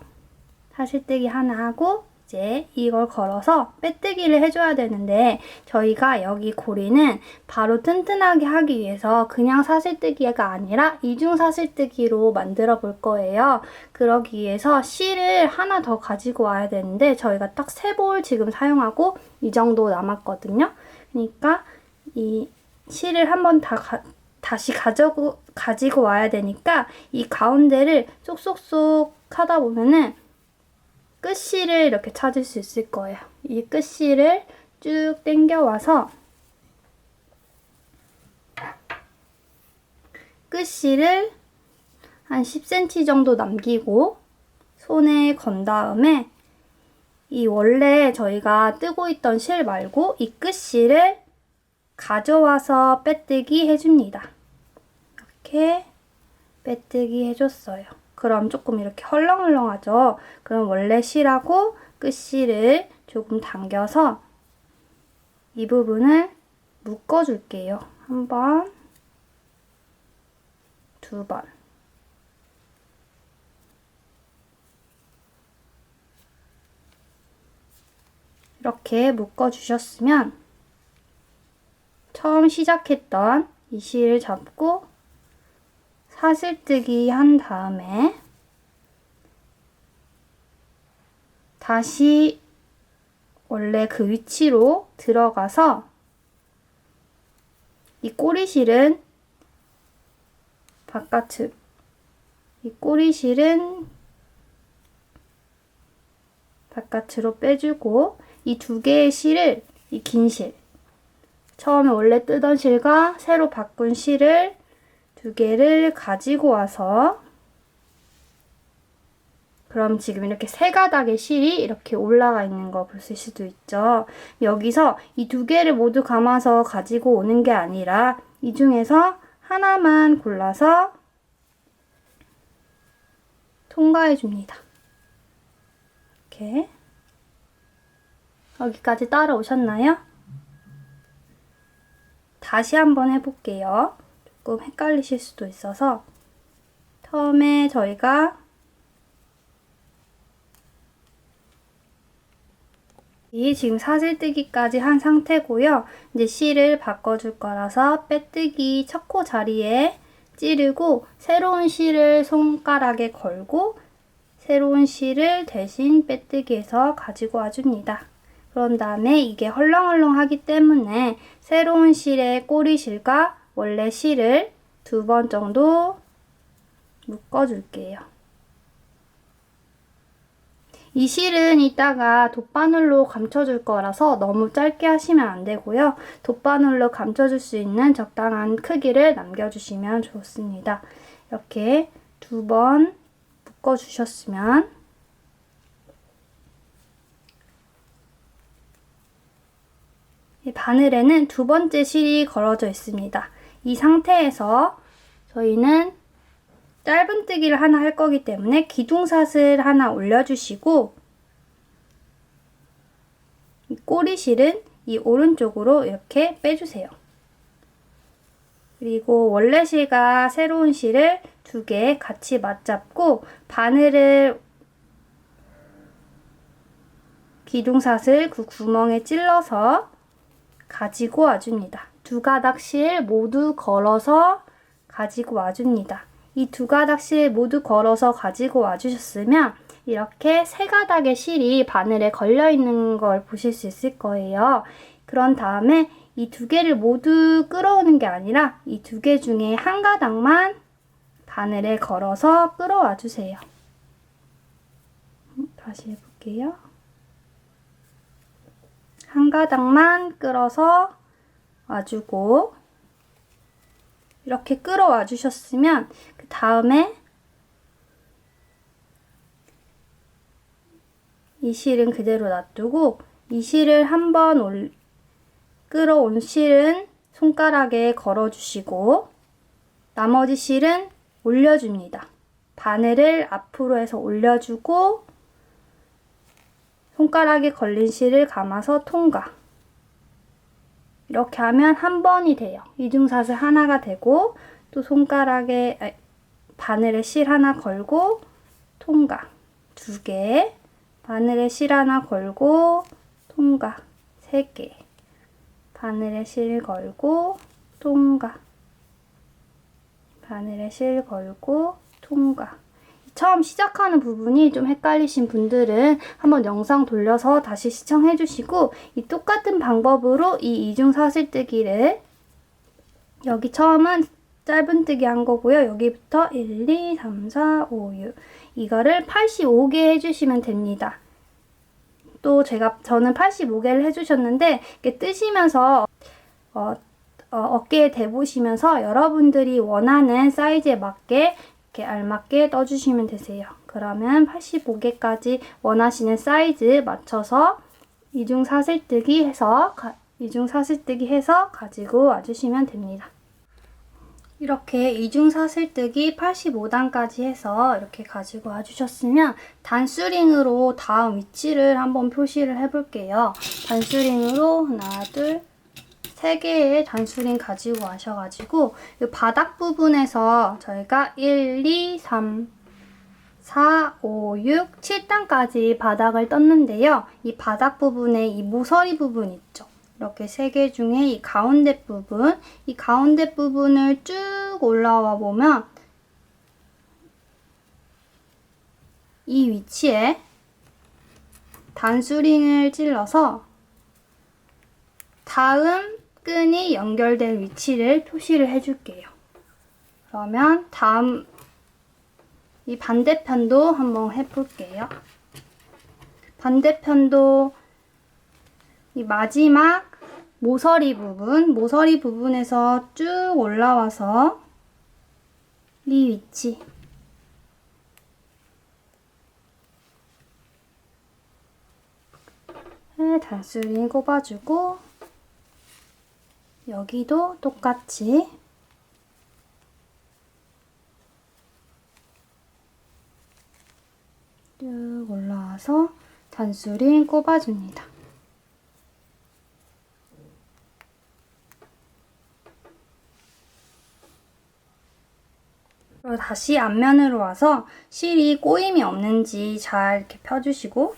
S1: 사슬뜨기 하나 하고 이제 이걸 걸어서 빼뜨기를 해줘야 되는데 저희가 여기 고리는 바로 튼튼하게 하기 위해서 그냥 사슬뜨기가 아니라 이중 사슬뜨기로 만들어 볼 거예요. 그러기 위해서 실을 하나 더 가지고 와야 되는데 저희가 딱 3볼 지금 사용하고 이 정도 남았거든요. 그러니까 이 실을 한번 다시 가지고 와야 되니까 이 가운데를 쏙쏙쏙 하다 보면은 끝실을 이렇게 찾을 수 있을 거예요. 이 끝실을 쭉 당겨와서 끝실을 한 10cm 정도 남기고 손에 건 다음에 이 원래 저희가 뜨고 있던 실 말고 이 끝실을 가져와서 빼뜨기 해줍니다. 이렇게 빼뜨기 해줬어요. 그럼 조금 이렇게 헐렁헐렁하죠? 그럼 원래 실하고 끝실을 조금 당겨서 이 부분을 묶어줄게요. 1번, 2번. 이렇게 묶어주셨으면 처음 시작했던 이 실을 잡고 사슬뜨기 한 다음에 다시 원래 그 위치로 들어가서 이 꼬리실은 바깥으로 빼주고 이 2개의 실을 이 긴 실 처음에 원래 뜨던 실과 새로 바꾼 실을 2개를 가지고 와서 그럼 지금 이렇게 3가닥의 실이 이렇게 올라가 있는 거 보실 수도 있죠. 여기서 이 2개를 모두 감아서 가지고 오는 게 아니라 이 중에서 하나만 골라서 통과해 줍니다. 이렇게 여기까지 따라오셨나요? 다시 한번 해볼게요. 조금 헷갈리실 수도 있어서 처음에 저희가 지금 사슬뜨기까지 한 상태고요. 이제 실을 바꿔줄 거라서 빼뜨기 첫 코 자리에 찌르고 새로운 실을 손가락에 걸고 새로운 실을 대신 빼뜨기해서 가지고 와줍니다. 그런 다음에 이게 헐렁헐렁하기 때문에 새로운 실의 꼬리실과 원래 실을 2번 정도 묶어줄게요. 이 실은 이따가 돗바늘로 감춰줄 거라서 너무 짧게 하시면 안 되고요. 돗바늘로 감춰줄 수 있는 적당한 크기를 남겨주시면 좋습니다. 이렇게 2번 묶어주셨으면 이 바늘에는 2번째 실이 걸어져 있습니다. 이 상태에서 저희는 짧은뜨기를 하나 할 거기 때문에 기둥사슬 하나 올려주시고 이 꼬리실은 이 오른쪽으로 이렇게 빼주세요. 그리고 원래 실과 새로운 실을 2개 같이 맞잡고 바늘을 기둥사슬 그 구멍에 찔러서 가지고 와줍니다. 2가닥 실 모두 걸어서 가지고 와줍니다. 이 2가닥 실 모두 걸어서 가지고 와주셨으면 이렇게 3가닥의 실이 바늘에 걸려 있는 걸 보실 수 있을 거예요. 그런 다음에 이 2개를 모두 끌어오는 게 아니라 이 2개 중에 1가닥만 바늘에 걸어서 끌어와 주세요. 다시 해볼게요. 1가닥만 끌어서 와주고 이렇게 끌어와 주셨으면 그 다음에 이 실은 그대로 놔두고 이 실을 한번 끌어온 실은 손가락에 걸어주시고 나머지 실은 올려줍니다. 바늘을 앞으로 해서 올려주고 손가락에 걸린 실을 감아서 통과. 이렇게 하면 한 번이 돼요. 이중사슬 하나가 되고 또 손가락에 바늘에 실 하나 걸고 통과. 2개. 바늘에 실 하나 걸고 통과. 3개. 바늘에 실 걸고 통과. 바늘에 실 걸고 통과. 처음 시작하는 부분이 좀 헷갈리신 분들은 한번 영상 돌려서 다시 시청해 주시고 이 똑같은 방법으로 이 이중사슬뜨기를 여기 처음은 짧은뜨기 한 거고요. 여기부터 1, 2, 3, 4, 5, 6 이거를 85개 해주시면 됩니다. 또 저는 85개를 해주셨는데 이렇게 뜨시면서 어깨에 대보시면서 여러분들이 원하는 사이즈에 맞게 이렇게 알맞게 떠주시면 되세요. 그러면 85개까지 원하시는 사이즈 맞춰서 이중사슬뜨기 해서 가지고 와주시면 됩니다. 이렇게 이중사슬뜨기 85단까지 해서 이렇게 가지고 와주셨으면 단수링으로 다음 위치를 한번 표시를 해볼게요. 단수링으로 하나, 둘, 3개의 단수링 가지고 와셔가지고 이 바닥 부분에서 저희가 1, 2, 3, 4, 5, 6, 7단까지 바닥을 떴는데요. 이 바닥 부분에 이 모서리 부분 있죠. 이렇게 3개 중에 이 가운데 부분을 쭉 올라와 보면 이 위치에 단수링을 찔러서 다음 끈이 연결된 위치를 표시를 해줄게요. 그러면 다음 이 반대편도 한번 해볼게요. 반대편도 이 마지막 모서리 부분에서 쭉 올라와서 이 위치 단수링 꼽아주고 여기도 똑같이 쭉 올라와서 단수링 꼽아줍니다. 그리고 다시 앞면으로 와서 실이 꼬임이 없는지 잘 이렇게 펴주시고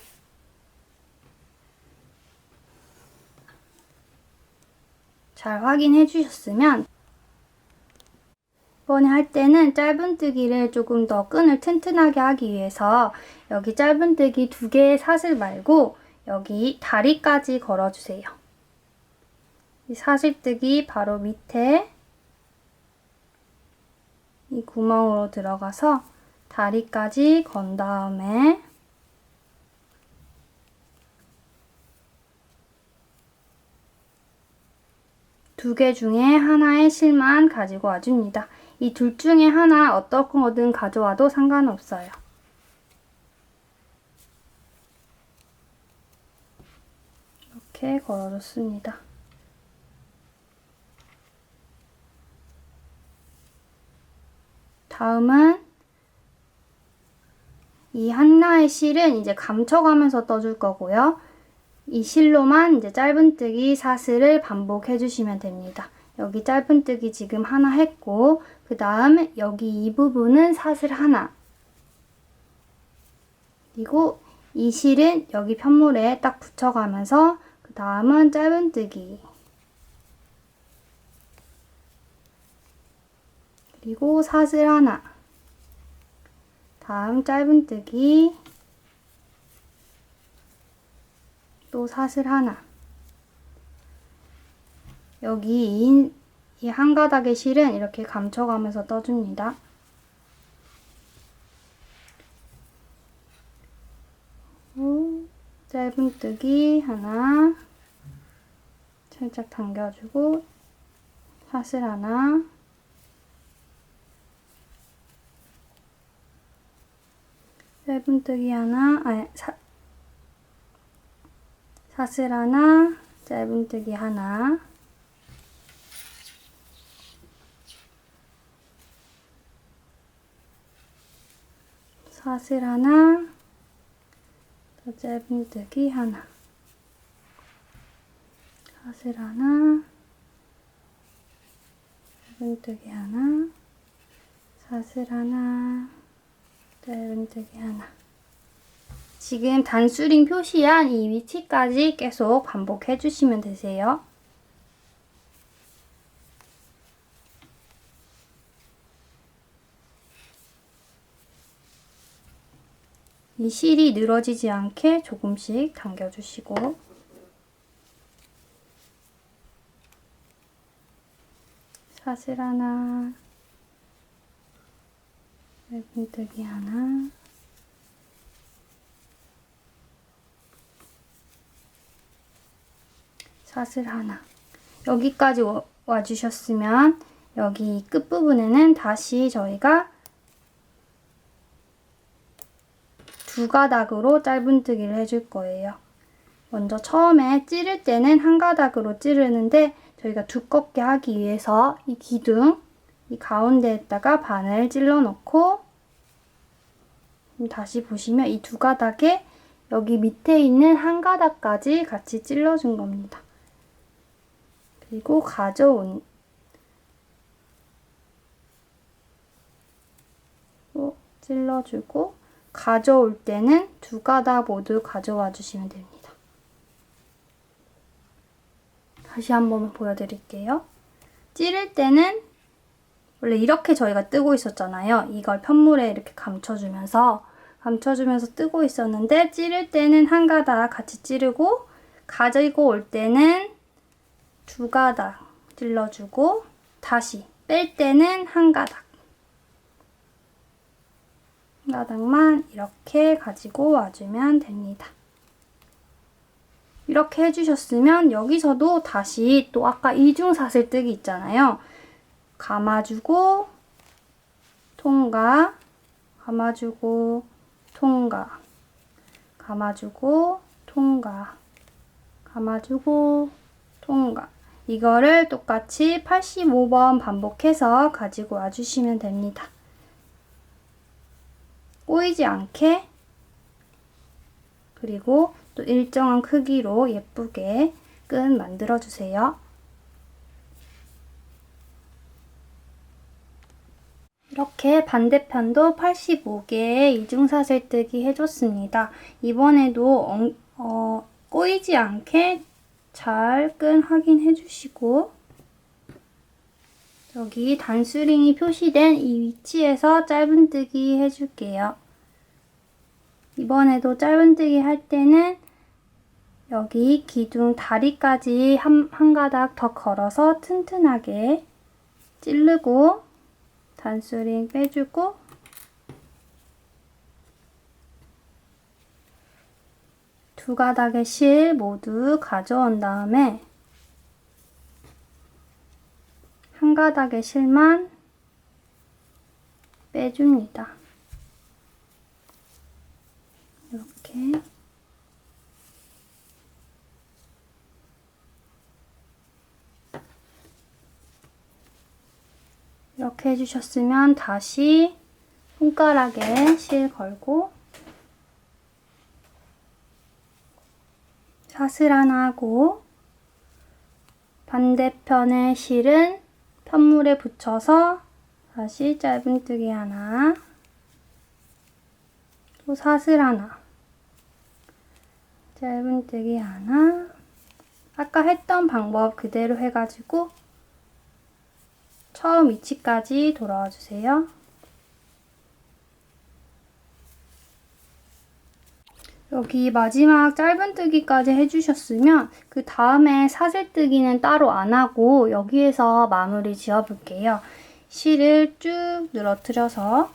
S1: 잘 확인해 주셨으면 이번에 할 때는 짧은뜨기를 조금 더 끈을 튼튼하게 하기 위해서 여기 짧은뜨기 2개의 사슬 말고 여기 다리까지 걸어주세요. 이 사슬뜨기 바로 밑에 이 구멍으로 들어가서 다리까지 건 다음에 두 개 중에 하나의 실만 가지고 와줍니다. 이 둘 중에 하나 어떤 거든 가져와도 상관없어요. 이렇게 걸어줬습니다. 다음은 이 하나의 실은 이제 감춰가면서 떠줄 거고요. 이 실로만 이제 짧은뜨기 사슬을 반복해 주시면 됩니다. 여기 짧은뜨기 지금 하나 했고 그 다음 여기 이 부분은 사슬 하나, 그리고 이 실은 여기 편물에 딱 붙여가면서 그 다음은 짧은뜨기, 그리고 사슬 하나, 다음 짧은뜨기, 또 사슬 하나. 여기 이 한 가닥의 실은 이렇게 감춰가면서 떠줍니다. 짧은뜨기 하나, 살짝 당겨주고 사슬 하나, 짧은뜨기 하나, 사슬 하나, 짧은뜨기 하나, 사슬 하나, 또 짧은뜨기 하나, 사슬 하나, 짧은뜨기 하나, 사슬 하나, 짧은뜨기 하나. 지금 단수링 표시한 이 위치까지 계속 반복해 주시면 되세요. 이 실이 늘어지지 않게 조금씩 당겨주시고 사슬 하나, 짧은뜨기 하나, 사슬 하나. 여기까지 와주셨으면 여기 끝부분에는 다시 저희가 두 가닥으로 짧은뜨기를 해줄 거예요. 먼저 처음에 찌를 때는 한 가닥으로 찌르는데 저희가 두껍게 하기 위해서 이 기둥, 이 가운데에다가 바늘 찔러 넣고 다시 보시면 이 두 가닥에 여기 밑에 있는 한 가닥까지 같이 찔러준 겁니다. 그리고 찔러주고 가져올 때는 두 가닥 모두 가져와 주시면 됩니다. 다시 한번 보여드릴게요. 찌를 때는 원래 이렇게 저희가 뜨고 있었잖아요. 이걸 편물에 이렇게 감춰주면서 뜨고 있었는데 찌를 때는 한 가닥 같이 찌르고 가지고 올 때는 두 가닥 찔러주고 다시 뺄 때는 한 가닥만 이렇게 가지고 와주면 됩니다. 이렇게 해주셨으면 여기서도 다시 또 아까 이중사슬 뜨기 있잖아요. 감아주고 통과, 감아주고 통과, 감아주고 통과, 감아주고 통과. 이거를 똑같이 85번 반복해서 가지고 와주시면 됩니다. 꼬이지 않게, 그리고 또 일정한 크기로 예쁘게 끈 만들어주세요. 이렇게 반대편도 85개의 이중사슬뜨기 해줬습니다. 이번에도 꼬이지 않게 잘 끈 확인해 주시고 여기 단수링이 표시된 이 위치에서 짧은뜨기 해줄게요. 이번에도 짧은뜨기 할 때는 여기 기둥 다리까지 한 가닥 더 걸어서 튼튼하게 찌르고 단수링 빼주고 두 가닥의 실 모두 가져온 다음에 한 가닥의 실만 빼줍니다. 이렇게 해주셨으면 다시 손가락에 실 걸고 사슬 하나 하고 반대편의 실은 편물에 붙여서 다시 짧은뜨기 하나, 또 사슬 하나, 짧은뜨기 하나. 아까 했던 방법 그대로 해가지고 처음 위치까지 돌아와 주세요. 여기 마지막 짧은뜨기까지 해주셨으면 그 다음에 사슬뜨기는 따로 안 하고 여기에서 마무리 지어 볼게요. 실을 쭉 늘어뜨려서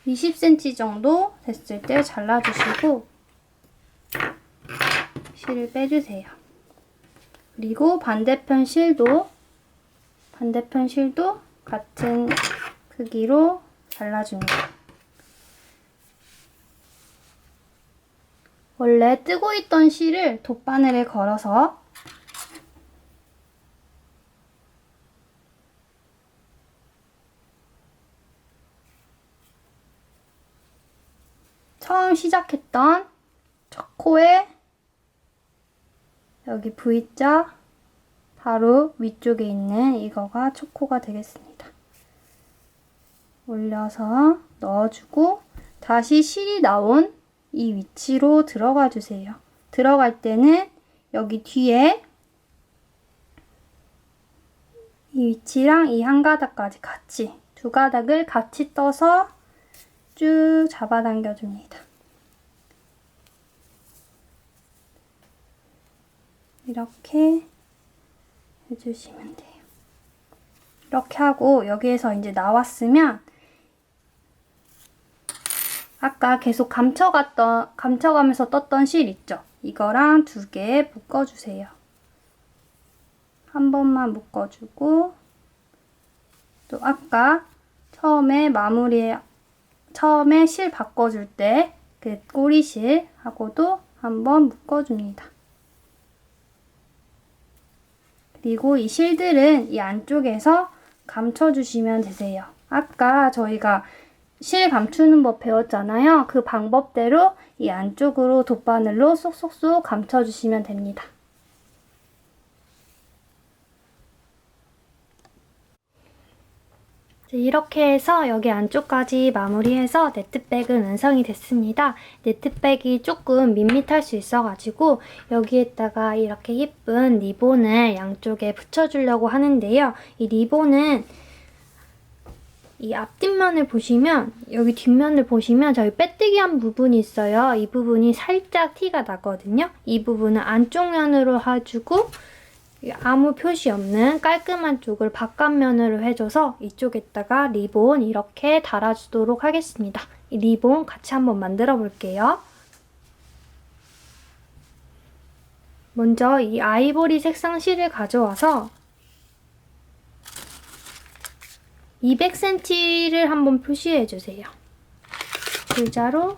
S1: 20cm 정도 됐을 때 잘라주시고 실을 빼주세요. 그리고 반대편 실도 같은 크기로 잘라줍니다. 원래 뜨고 있던 실을 돗바늘에 걸어서 처음 시작했던 첫 코에 여기 V자 바로 위쪽에 있는 이거가 첫 코가 되겠습니다. 올려서 넣어주고 다시 실이 나온 이 위치로 들어가 주세요. 들어갈 때는 여기 뒤에 이 위치랑 이 한 가닥까지 같이 두 가닥을 같이 떠서 쭉 잡아당겨 줍니다. 이렇게 해주시면 돼요. 이렇게 하고 여기에서 이제 나왔으면 아까 계속 감춰가면서 떴던 실 있죠? 이거랑 두 개 묶어주세요. 한 번만 묶어주고 또 아까 처음에 실 바꿔줄 때 그 꼬리실하고도 한번 묶어줍니다. 그리고 이 실들은 이 안쪽에서 감춰주시면 되세요. 아까 저희가 실 감추는 법 배웠잖아요. 그 방법대로 이 안쪽으로 돗바늘로 쏙쏙쏙 감춰주시면 됩니다. 이렇게 해서 여기 안쪽까지 마무리해서 네트백은 완성이 됐습니다. 네트백이 조금 밋밋할 수 있어가지고 여기에다가 이렇게 예쁜 리본을 양쪽에 붙여주려고 하는데요. 이 리본은 이 앞뒷면을 보시면 여기 뒷면을 보시면 저희 빼뜨기한 부분이 있어요. 이 부분이 살짝 티가 나거든요. 이 부분은 안쪽 면으로 해주고 아무 표시 없는 깔끔한 쪽을 바깥면으로 해줘서 이쪽에다가 리본 이렇게 달아주도록 하겠습니다. 이 리본 같이 한번 만들어 볼게요. 먼저 이 아이보리 색상 실을 가져와서 200cm를 한번 표시해 주세요. 글자로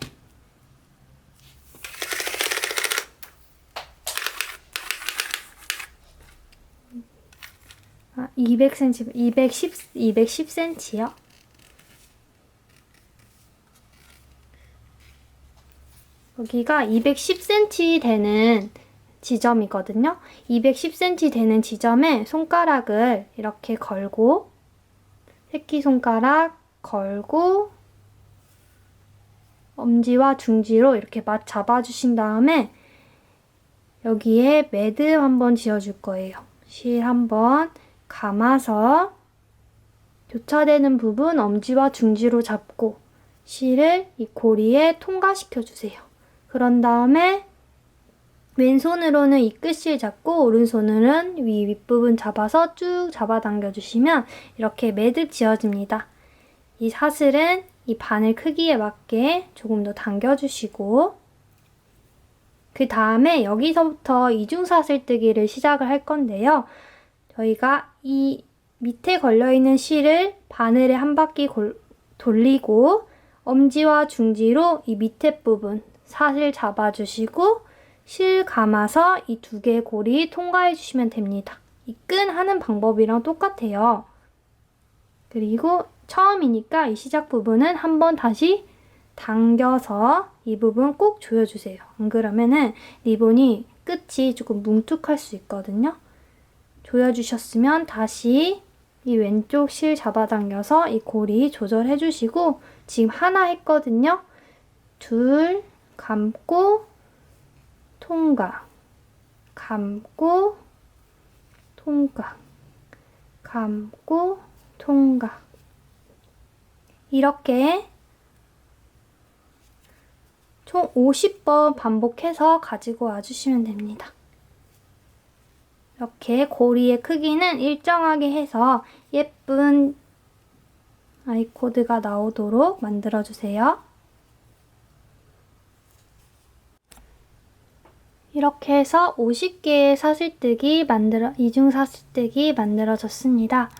S1: 200cm, 210cm요. 여기가 210cm 되는 지점이거든요. 210cm 되는 지점에 손가락을 이렇게 걸고 새끼손가락 걸고 엄지와 중지로 이렇게 맞 잡아주신 다음에 여기에 매듭 한번 지어줄 거예요. 실 한번 감아서 교차되는 부분 엄지와 중지로 잡고 실을 이 고리에 통과시켜 주세요. 그런 다음에 왼손으로는 이 끝실 잡고 오른손으로는 윗부분 잡아서 쭉 잡아당겨 주시면 이렇게 매듭 지어집니다. 이 사슬은 이 바늘 크기에 맞게 조금 더 당겨주시고 그 다음에 여기서부터 이중사슬뜨기를 시작을 할 건데요. 저희가 이 밑에 걸려있는 실을 바늘에 한 바퀴 돌리고 엄지와 중지로 이 밑에 부분 사슬 잡아주시고 실 감아서 이 두 개의 고리 통과해 주시면 됩니다. 이 끈 하는 방법이랑 똑같아요. 그리고 처음이니까 이 시작 부분은 한번 다시 당겨서 이 부분 꼭 조여주세요. 안 그러면은 리본이 끝이 조금 뭉툭할 수 있거든요. 조여주셨으면 다시 이 왼쪽 실 잡아당겨서 이 고리 조절해 주시고 지금 하나 했거든요. 둘, 감고 통과, 감고 통과, 감고 통과. 이렇게 총 50번 반복해서 가지고 와주시면 됩니다. 이렇게 고리의 크기는 일정하게 해서 예쁜 아이코드가 나오도록 만들어주세요. 이렇게 해서 50개의 이중사슬뜨기 만들어졌습니다.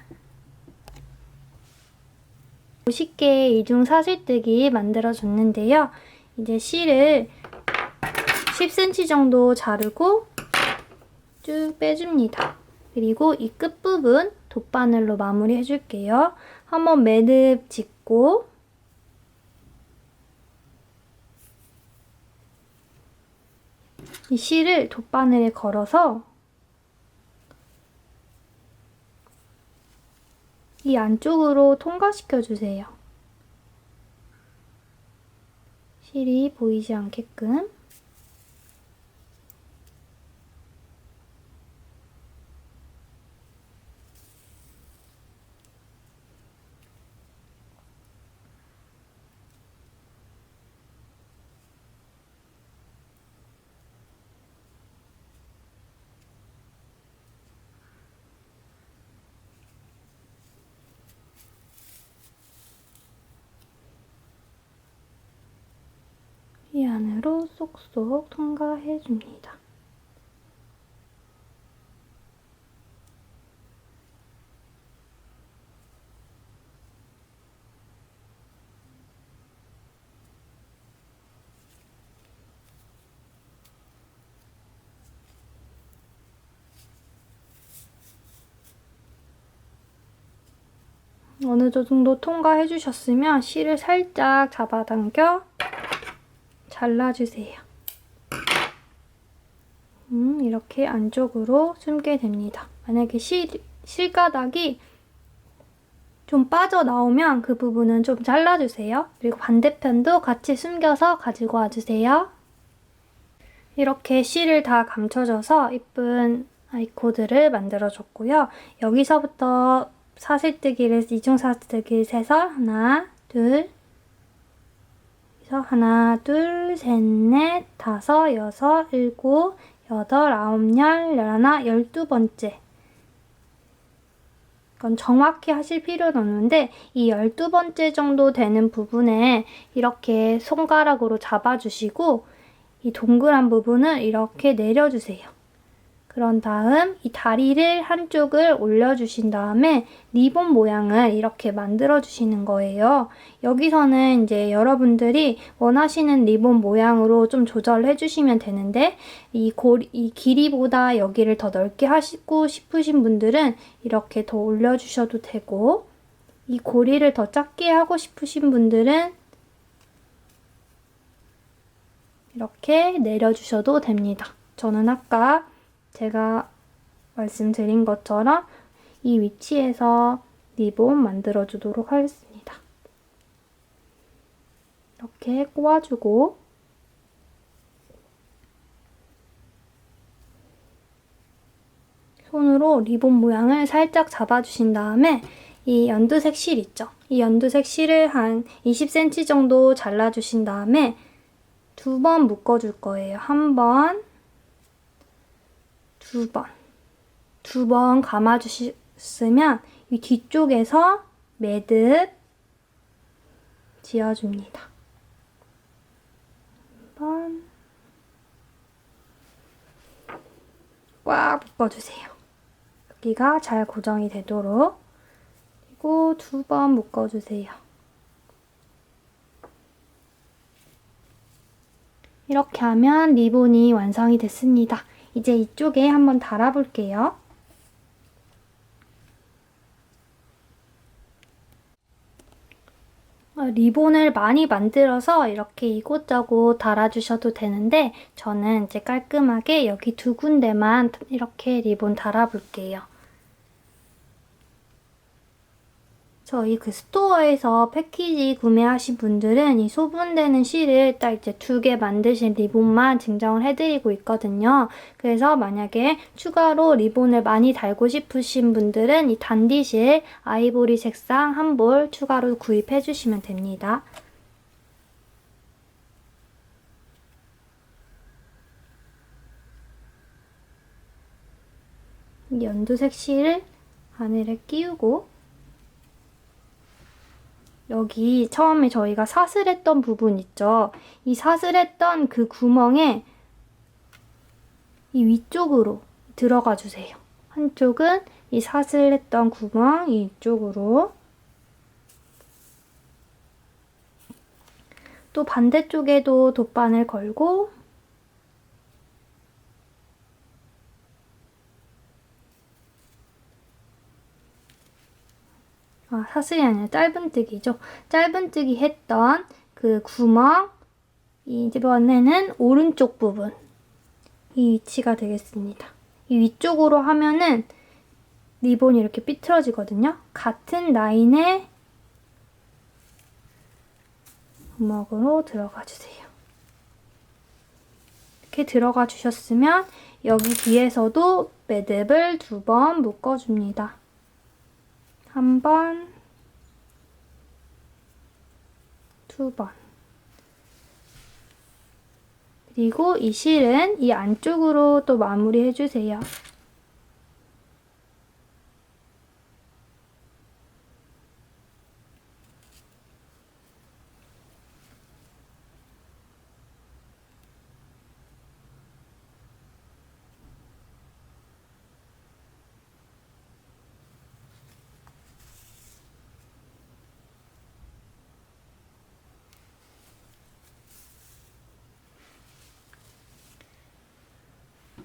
S1: 50개의 이중사슬뜨기 만들어줬는데요. 이제 실을 10cm 정도 자르고 쭉 빼줍니다. 그리고 이 끝부분 돗바늘로 마무리 해줄게요. 한번 매듭 짓고 이 실을 돗바늘에 걸어서 이 안쪽으로 통과시켜 주세요. 실이 보이지 않게끔. 이 안으로 쏙쏙 통과해 줍니다. 어느 정도 통과해 주셨으면 실을 살짝 잡아당겨 잘라주세요. 이렇게 안쪽으로 숨게 됩니다. 만약에 실가닥이 좀 빠져나오면 그 부분은 좀 잘라주세요. 그리고 반대편도 같이 숨겨서 가지고 와주세요. 이렇게 실을 다 감춰줘서 이쁜 아이코드를 만들어줬고요. 여기서부터 이중사슬뜨기를 세서 하나, 둘, 하나, 둘, 셋, 넷, 다섯, 여섯, 일곱, 여덟, 아홉, 열, 열하나, 12번째. 이건 정확히 하실 필요는 없는데 이 12번째 정도 되는 부분에 이렇게 손가락으로 잡아주시고 이 동그란 부분을 이렇게 내려주세요. 그런 다음 이 다리를 한쪽을 올려주신 다음에 리본 모양을 이렇게 만들어주시는 거예요. 여기서는 이제 여러분들이 원하시는 리본 모양으로 좀 조절을 해주시면 되는데 이 길이보다 여기를 더 넓게 하시고 싶으신 분들은 이렇게 더 올려주셔도 되고 이 고리를 더 작게 하고 싶으신 분들은 이렇게 내려주셔도 됩니다. 저는 아까 제가 말씀드린 것처럼 이 위치에서 리본 만들어 주도록 하겠습니다. 이렇게 꼬아주고 손으로 리본 모양을 살짝 잡아주신 다음에 이 연두색 실 있죠? 이 연두색 실을 한 20cm 정도 잘라주신 다음에 2번 묶어줄 거예요. 1번, 2번. 2번 감아주셨으면 이 뒤쪽에서 매듭 지어줍니다. 1번 꽉 묶어주세요. 여기가 잘 고정이 되도록. 그리고 2번 묶어주세요. 이렇게 하면 리본이 완성이 됐습니다. 이제 이쪽에 한번 달아볼게요. 리본을 많이 만들어서 이렇게 이곳저곳 달아주셔도 되는데 저는 이제 깔끔하게 여기 2군데만 이렇게 리본 달아볼게요. 저희 그 스토어에서 패키지 구매하신 분들은 이 소분되는 실을 딱 이제 2개 만드신 리본만 증정을 해드리고 있거든요. 그래서 만약에 추가로 리본을 많이 달고 싶으신 분들은 이 단디실 아이보리 색상 한 볼 추가로 구입해주시면 됩니다. 이 연두색 실을 바늘에 끼우고 여기 처음에 저희가 사슬했던 부분 있죠? 이 사슬했던 그 구멍에 이 위쪽으로 들어가 주세요. 한쪽은 이 사슬했던 구멍 이쪽으로, 또 반대쪽에도 돗바늘 걸고 사슬이 아니라 짧은뜨기죠. 짧은뜨기 했던 그 구멍, 이번에는 오른쪽 부분, 이 위치가 되겠습니다. 이 위쪽으로 하면은 리본이 이렇게 삐뚤어지거든요. 같은 라인에 구멍으로 들어가 주세요. 이렇게 들어가 주셨으면 여기 뒤에서도 매듭을 2번 묶어줍니다. 1번, 2번. 그리고 이 실은 이 안쪽으로 또 마무리 해주세요.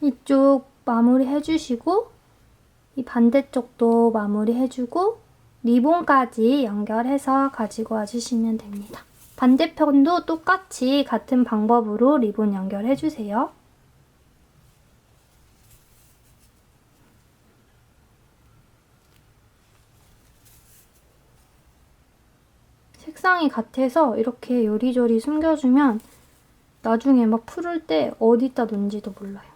S1: 이쪽 마무리 해주시고 이 반대쪽도 마무리 해주고 리본까지 연결해서 가지고 와주시면 됩니다. 반대편도 똑같이 같은 방법으로 리본 연결해주세요. 색상이 같아서 이렇게 요리조리 숨겨주면 나중에 막 풀을 때 어디다 놓은지도 몰라요.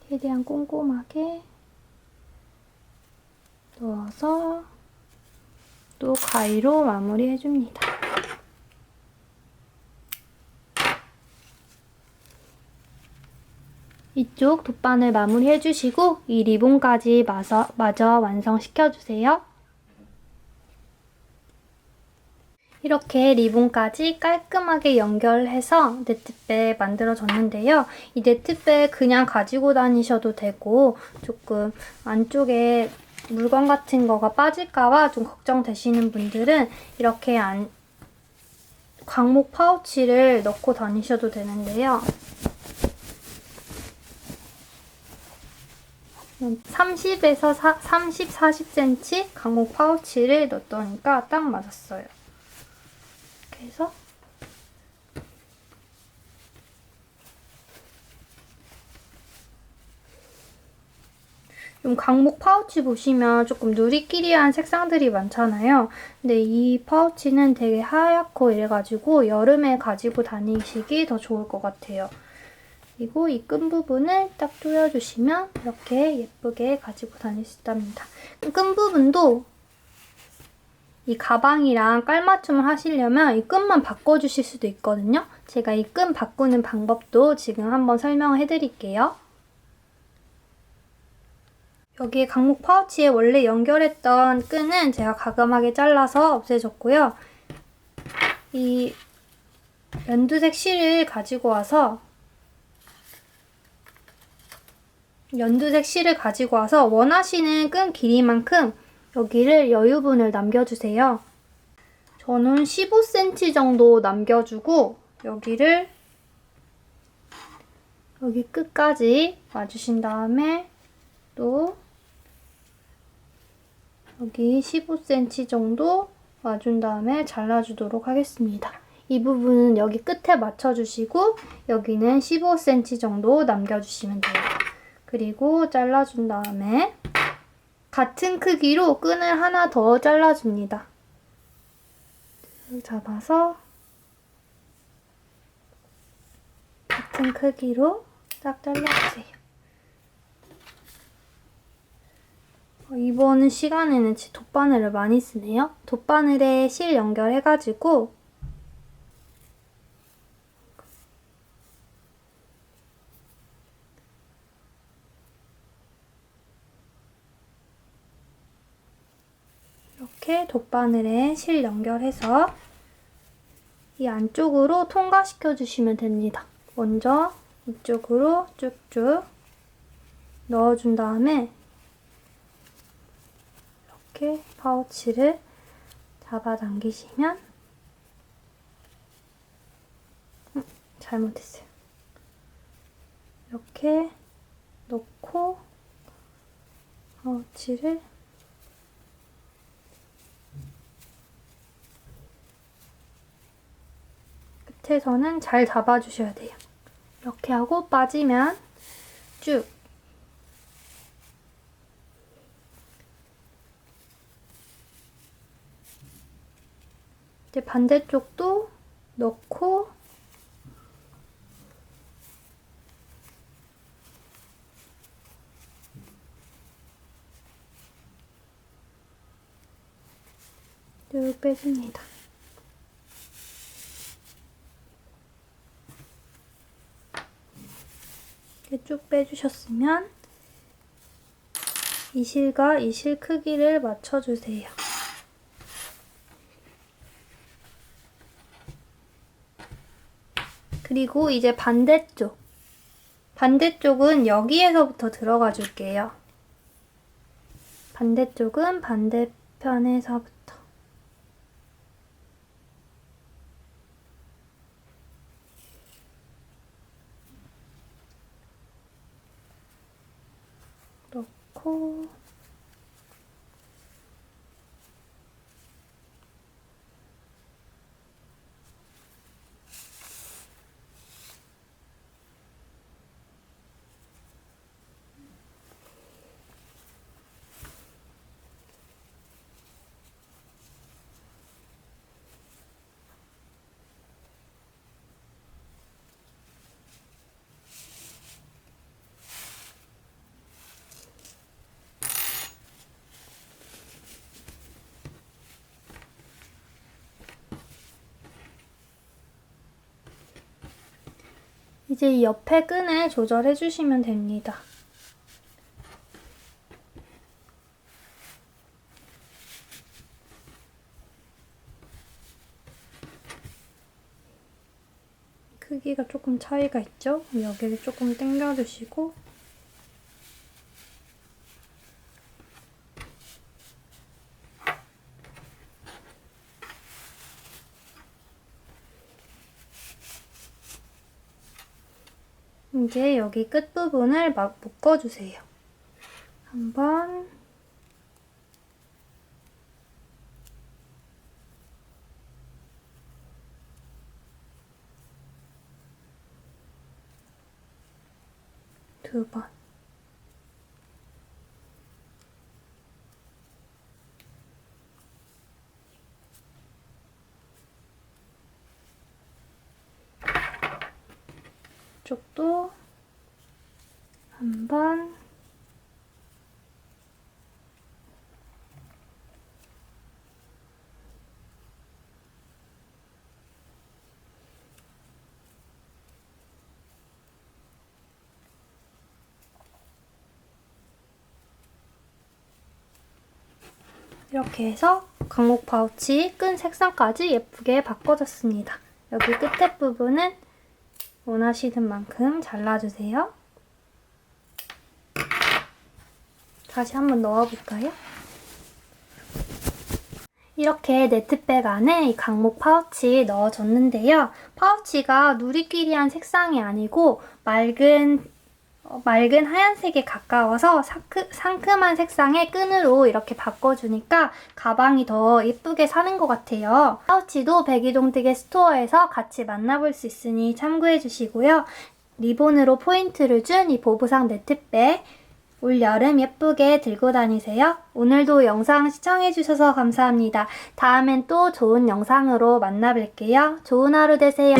S1: 최대한 꼼꼼하게 넣어서 또 가위로 마무리해줍니다. 이쪽 돗바늘 마무리해주시고 이 리본까지 마저 완성시켜주세요. 이렇게 리본까지 깔끔하게 연결해서 네트백 만들어줬는데요. 이 네트백 그냥 가지고 다니셔도 되고 조금 안쪽에 물건 같은 거가 빠질까봐 좀 걱정되시는 분들은 이렇게 광목 파우치를 넣고 다니셔도 되는데요. 30에서 30, 40cm 강목 파우치를 넣었더니까 딱 맞았어요. 이렇게 해서 좀 강목 파우치 보시면 조금 누리끼리한 색상들이 많잖아요. 근데 이 파우치는 되게 하얗고 이래가지고 여름에 가지고 다니시기 더 좋을 것 같아요. 그리고 이 끈 부분을 딱 조여주시면 이렇게 예쁘게 가지고 다닐 수 있답니다. 끈 부분도 이 가방이랑 깔맞춤을 하시려면 이 끈만 바꿔주실 수도 있거든요. 제가 이 끈 바꾸는 방법도 지금 한번 설명을 해드릴게요. 여기에 강목 파우치에 원래 연결했던 끈은 제가 가감하게 잘라서 없애줬고요. 이 연두색 실을 가지고 와서 원하시는 끈 길이만큼 여기를 여유분을 남겨주세요. 저는 15cm 정도 남겨주고 여기를 여기 끝까지 와주신 다음에 또 여기 15cm 정도 와준 다음에 잘라주도록 하겠습니다. 이 부분은 여기 끝에 맞춰주시고 여기는 15cm 정도 남겨주시면 돼요. 그리고 잘라준 다음에 같은 크기로 끈을 하나 더 잘라줍니다. 잡아서 같은 크기로 딱 잘라주세요. 이번 시간에는 돗바늘을 많이 쓰네요. 돗바늘에 실 연결해가지고 이렇게 돗바늘에 실 연결해서 이 안쪽으로 통과시켜 주시면 됩니다. 먼저 이쪽으로 쭉쭉 넣어준 다음에 이렇게 파우치를 잡아당기시면 잘못했어요. 이렇게 놓고 파우치를 끝에서는 잘 잡아주셔야 돼요. 이렇게 하고 빠지면 쭉 이제 반대쪽도 넣고 쭉 빼줍니다. 이렇게 쭉 빼주셨으면 이 실과 이 실 크기를 맞춰주세요. 그리고 이제 반대쪽은 여기에서부터 들어가 줄게요. 반대쪽은 반대편에서부터 넣고 이제 이 옆에 끈을 조절해 주시면 됩니다. 크기가 조금 차이가 있죠? 여기를 조금 당겨주시고 이제 여기 끝부분을 막 묶어주세요. 한 번, 두 번. 이쪽도 한 번, 이렇게 해서 강목 파우치 끈 색상까지 예쁘게 바꿔줬습니다. 여기 끝에 부분은 원하시는 만큼 잘라주세요. 다시 한번 넣어볼까요? 이렇게 네트백 안에 이 강목 파우치 넣어줬는데요. 파우치가 누리끼리한 색상이 아니고 맑은 하얀색에 가까워서 상큼한 색상의 끈으로 이렇게 바꿔주니까 가방이 더 예쁘게 사는 것 같아요. 파우치도 백이동뜨개 스토어에서 같이 만나볼 수 있으니 참고해주시고요. 리본으로 포인트를 준 이 보부상 네트백 올 여름 예쁘게 들고 다니세요. 오늘도 영상 시청해주셔서 감사합니다. 다음엔 또 좋은 영상으로 만나뵐게요. 좋은 하루 되세요.